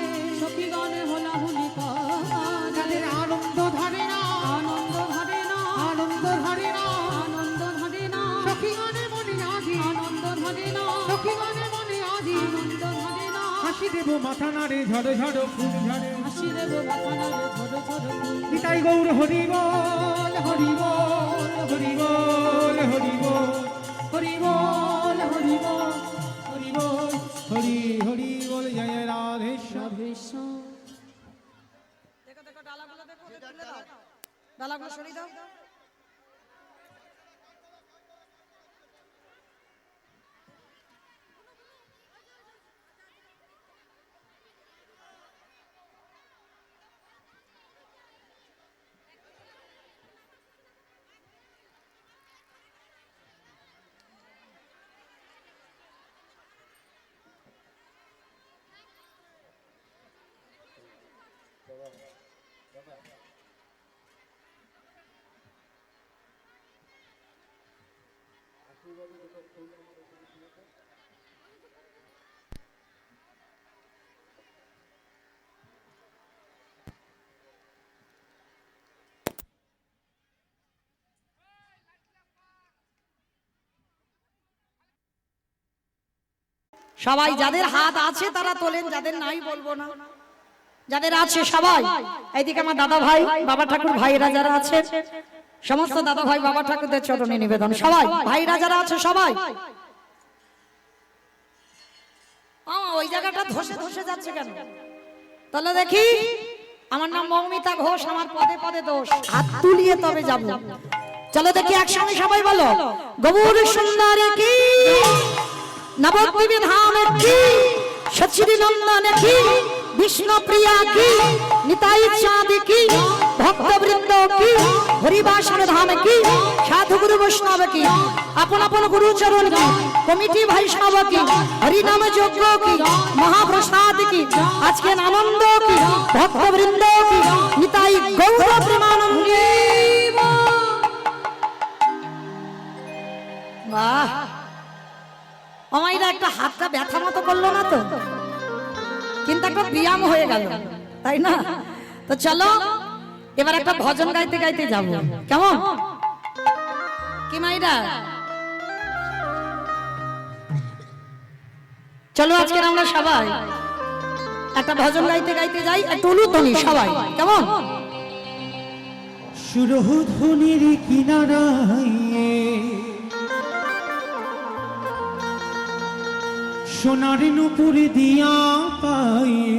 সখীগণ হোলাহুলি করে, যাদের আনন্দ ধরে না, আনন্দ ধরে না, আনন্দ ধরে না, আনন্দ ধরে না, সখীগণে মনে আজি, আনন্দ ধরে না, সখীগণে মনে আজি, আনন্দ ধরে না। হাসি দেব মাথা নাড়ে ঝড়ো ঝড়ো ফুল ঝরে। হাসি দেব মাথা নাড়ে ঝরো ঝরো ফুল ঝরে। নিতাই গৌর হরি বল, হরি বল, হরি বল, হরি বল, হরি বল, হরি বল, হরি বল, হরি হরি বল, জয় রাধেশ্বর। রাধেশ্বর। দেখো দেখো ডালাগুলো দেখো, তুলে দাও, ডালাগুলো সরিয়ে দাও। সবাই যাদের হাত আছে তারা তোলেন, যাদের নাই বলবো না। যাদের আছে সবাই এইদিকে আমার দাদা ভাই, বাবা ঠাকুর ভাইরা যারা আছে, সমস্ত দাদা ভাই বাবা ঠাকুরদের চরণে নিবেদন। সবাই ভাইরা যারা আছে সবাই, ওই জায়গাটা ধসে ধসে যাচ্ছে কেন? তাহলে দেখি, আমার নাম মৌমিতা ঘোষ, আমার পদে পদে দোষ, হাত তুলিয়ে তবে যাব। চলো দেখি একসঙ্গে সবাই বলো, গৌর সুন্দরী কি, নবদ্বীপ ধাম কি, সচিদি নন্দন কি, বিষ্ণু প্রিয়া কি, নিতাই চাঁদ কি, ভক্ত বৃন্দ কি, হরিবাসন ধাম কি, সাধু গুরু বৈষ্ণব কি, আপন আপন গুরু চরণ কি, কমিটি বৈষ্ণব কি, হরি নাম যজ্ঞ কি, মহাপ্রসাদ কি, আজকে আনন্দ কি, ভক্ত বৃন্দ কি, নিতাই গৌর প্রেমানন্দে। বাহ, আমাইরা একটা হাতটা ব্যথা মতো করলো না তো, কিন্তু একটা ব্যায়াম হয়ে গেল, তাই না? তো চলো এবার একটা ভজন গাইতে গাইতে যাব, কেমন কি মাইরা? চলো আজকে আমরা সবাই একটা ভজন গাইতে গাইতে যাই, একটু উলুধ্বনি সবাই, কেমন? সুরধ্বনির কিনারায় সোনার নুপুর দিয়া পায়ে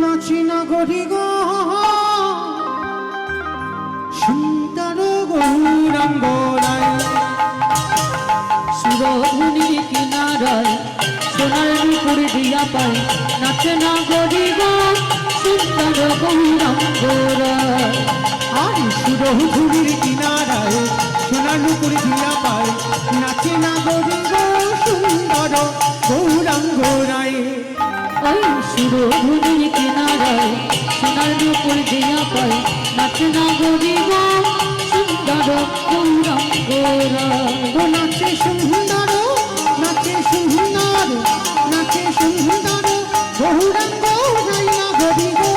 নাচি না গরি গো সুন্দর গৌরাঙ্গ রায়। সুরধুনির কিনারায় সোনার নুপুর দিয়া পায়, নাচে না গরিব সুন্দর গৌরাঙ্গ রায়। আর সুরধুনির কিনারায় সোনার নুপুর দিয়া পায়, নাচে না গরি গো সুন্দর গৌরাঙ্গ রায়। ওই সুরধুনির কিনারায় সোনার নুপুর দিয়া পায়, নাচে না গরিব সুন্দর গৌরাঙ্গ রায়। ও নাচে সুন্দর, নাচে সুন্দর, নাচে সুন্দর গৌরাঙ্গ রায় না গরি গো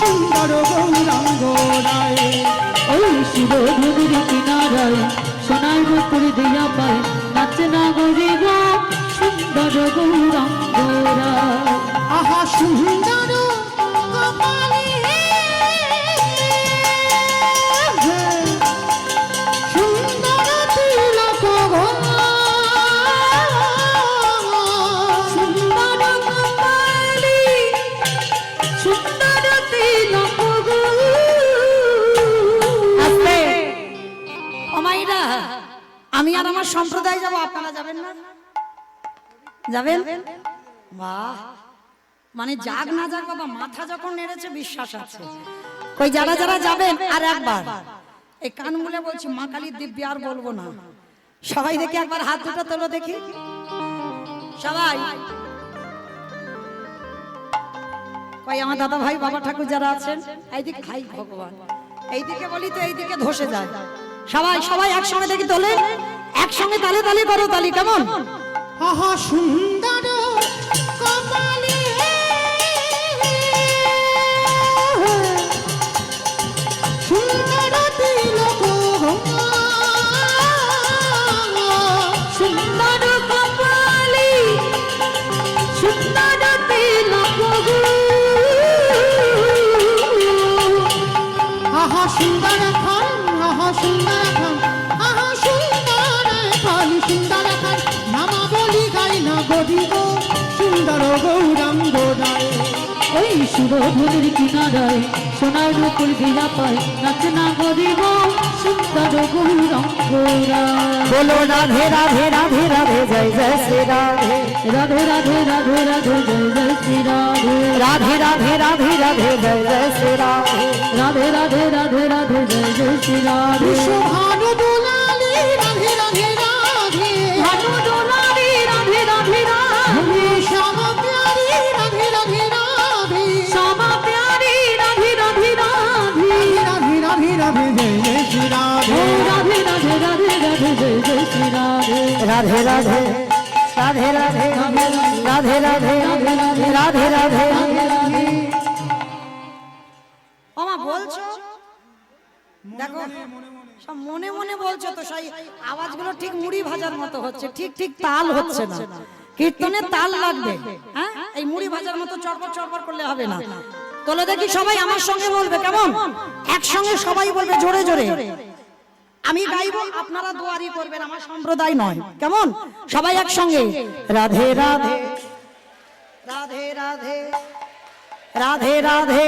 সুন্দর গৌরাঙ্গ রায়। ওই সুরধুনির কিনারায় সোনার নুপুর দিয়া পায়, গৌরাঙ্গরা আহা সুন্দর কপালে সুন্দর তিলক গো সুন্দর কপালি সুন্দর তিলক গো আস্তে ও মাইরা আমি আর আমার সম্প্রদায় যাব, আপনারা যাবেন না? যাবেন? বাহ, মানে যাক না যাক বাবা, মাথা যখন নেড়েছে বিশ্বাস আছে। কই যারা যারা যাবেন আর একবার এই কান মুলে বলছি, মা কালীর দিব্যি আর বলবো না। সবাই দেখি একবার হাত দুটো তোলো দেখি সবাই। কই আমার দাদা ভাই বাবা ঠাকুর যারা আছেন এইদিকে, হাই ভগবান, এইদিকে বলি তো এইদিকে ধসে যায়। সবাই সবাই একসঙ্গে দেখি তোলে, একসঙ্গে তালে তালে করো, তালি কেমন? আহা সুন্দর কপালে সুন্দর তিলক গো সুন্দর কপালি সুন্দর তিলক গো আহা সুন্দর খান, আহা সুন্দর খান, আহা সুন্দর খান, সুন্দর খান নামা বলি গাই না গরিব সুন্দর গৌরাঙ্গ রায়। ওই সুরধুলির কিনারায় সোনার রূপুর বিনা পায় নাচে না গরিব সুন্দর গৌরাঙ্গরা বলো রাধে রাধে রাধে রাধে জয় জয় শ্রী রাধে, রাধে রাধে রাধে রাধে জয় জয় শ্রী রাধে রাধে রাধে রাধে রাধে জয় জয় শ্রী রাধে, রাধে রাধে রাধে রাধে জয় জয় শ্রী রাধে ভানু দোলালি রাধে রাধে রাধে, ভানু দোলারি রাধে রাধে রাধে শ্যামা প্যারি রাধে রাধে রাধে, শ্যামা প্যারি রাধে রাধে রাধে রাধে রাধে রাধে জয় জয় শ্রী রাধে। ও রাধে রাধে রাধে রাধে জয় জয় শ্রী রাধে রাধে রাধে রাধে রাধে রাধে রাধে রাধে রাধে। ওমা বলছো, দেখো সব মনে মনে বলছো তো, সেই আওয়াজগুলো ঠিক মুড়ি ভাজার মতো হচ্ছে, ঠিক ঠিক তাল হচ্ছে না। কীর্তনে তাল লাগবে, হ্যাঁ? এই মুড়ি ভাজার মতো চড়বড় চড়বড় করলে হবে না। তোলো দেখি সবাই আমার সঙ্গে বলবে কেমন? একসঙ্গে সবাই বলবে জোরে জোরে। আমি গাইবো, আপনারা দুয়ারি করবেন, আমার সম্প্রদায় নয়, কেমন? সবাই একসঙ্গে রাধে রাধে রাধে রাধে রাধে রাধে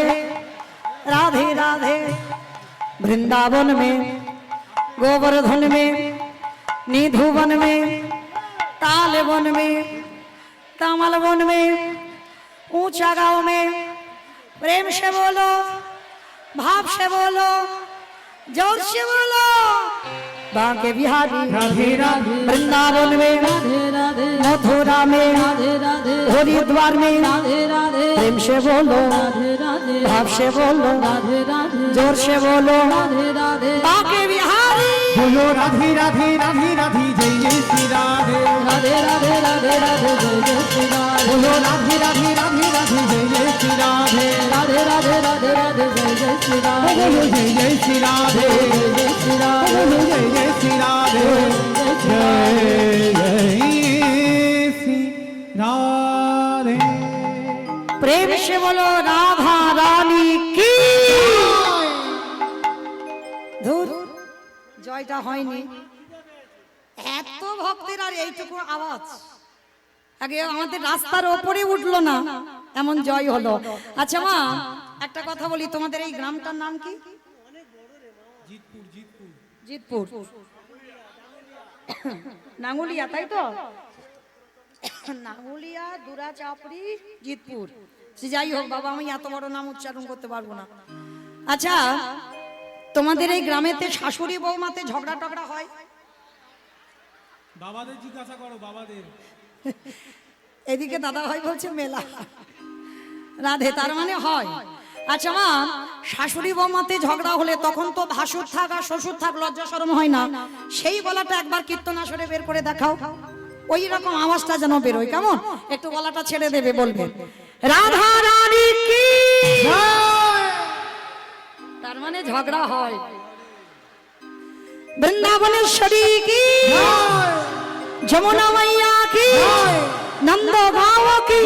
राधे राधे वृंदावन में गोवर्धन में निधुवन में ताल वन में कमल वन में ऊंचा गांव में प्रेम से बोलो, भाव से बोलो, जोर से बोलो बांके बिहारी राधे राधे वृंदावन में राधे राधे मथुरा में राधे राधे हरिद्वार में राधे राधे प्रेम से बोलो, राधे राधे भाव से बोलो, राधे राधे जोर से बोलो राधे राधे बांके बिहारी। बोलो राधे राधे राधे राधे जय जय श्री राधे। राधे राधे राधे राधे जय जय श्री राधे बोलो राधे राधे राधे राधे जय जय श्री राधे। राधे राधे राधे राधे जय जय श्री राधे बोलो जय जय श्री राधे, जय जय श्री राधे बोलो जय जय श्री राधे, जय जय श्री राधे। प्रेम से बोलो राधा रानी की। ধুর, জয়টা হয়নি, এত ভক্তের আর এইটুকু আওয়াজ। আগে আমাদের রাস্তার ওপরে উঠলো না, এমন জয় হলো। আচ্ছা মা, একটা কথা বলি, তোমাদের এই গ্রামটার নাম কি? জিতপুর, নাঙ্গুলিয়া, তাই তো? নাঙ্গুলিয়া, দুরাচাপড়ি, জিতপুর। যাই হোক বাবা, আমি এত বড় নাম উচ্চারণ করতে পারবো না। আচ্ছা, তোমাদের এই গ্রামেতে শাশুড়ি বৌমাতে ঝগড়া টগড়া হয়? বাবাদের জিজ্ঞাসা করো, বাবাদের। এদিকে দাদা ভাই বলছে মেলা। রাধে, তার মানে হয়। আচ্ছা মা, শাশুড়ি বৌমাতে ঝগড়া হলে তখন তো ভাসুর থাক আর শ্বশুর থাক, লজ্জা শরম হয় না? সেই গলাটা একবার কীর্তন আসরে বের করে দেখাও, ওই রকম আওয়াজটা যেন বেরোয়, কেমন? একটু গলাটা ছেড়ে দেবে, বলবে রাধা রানী কি। তার মানে ঝগড়া হয়। বৃন্দাবনেশ্বরী কি, যমুনা মাইয়া কি, নন্দ গাঁও কি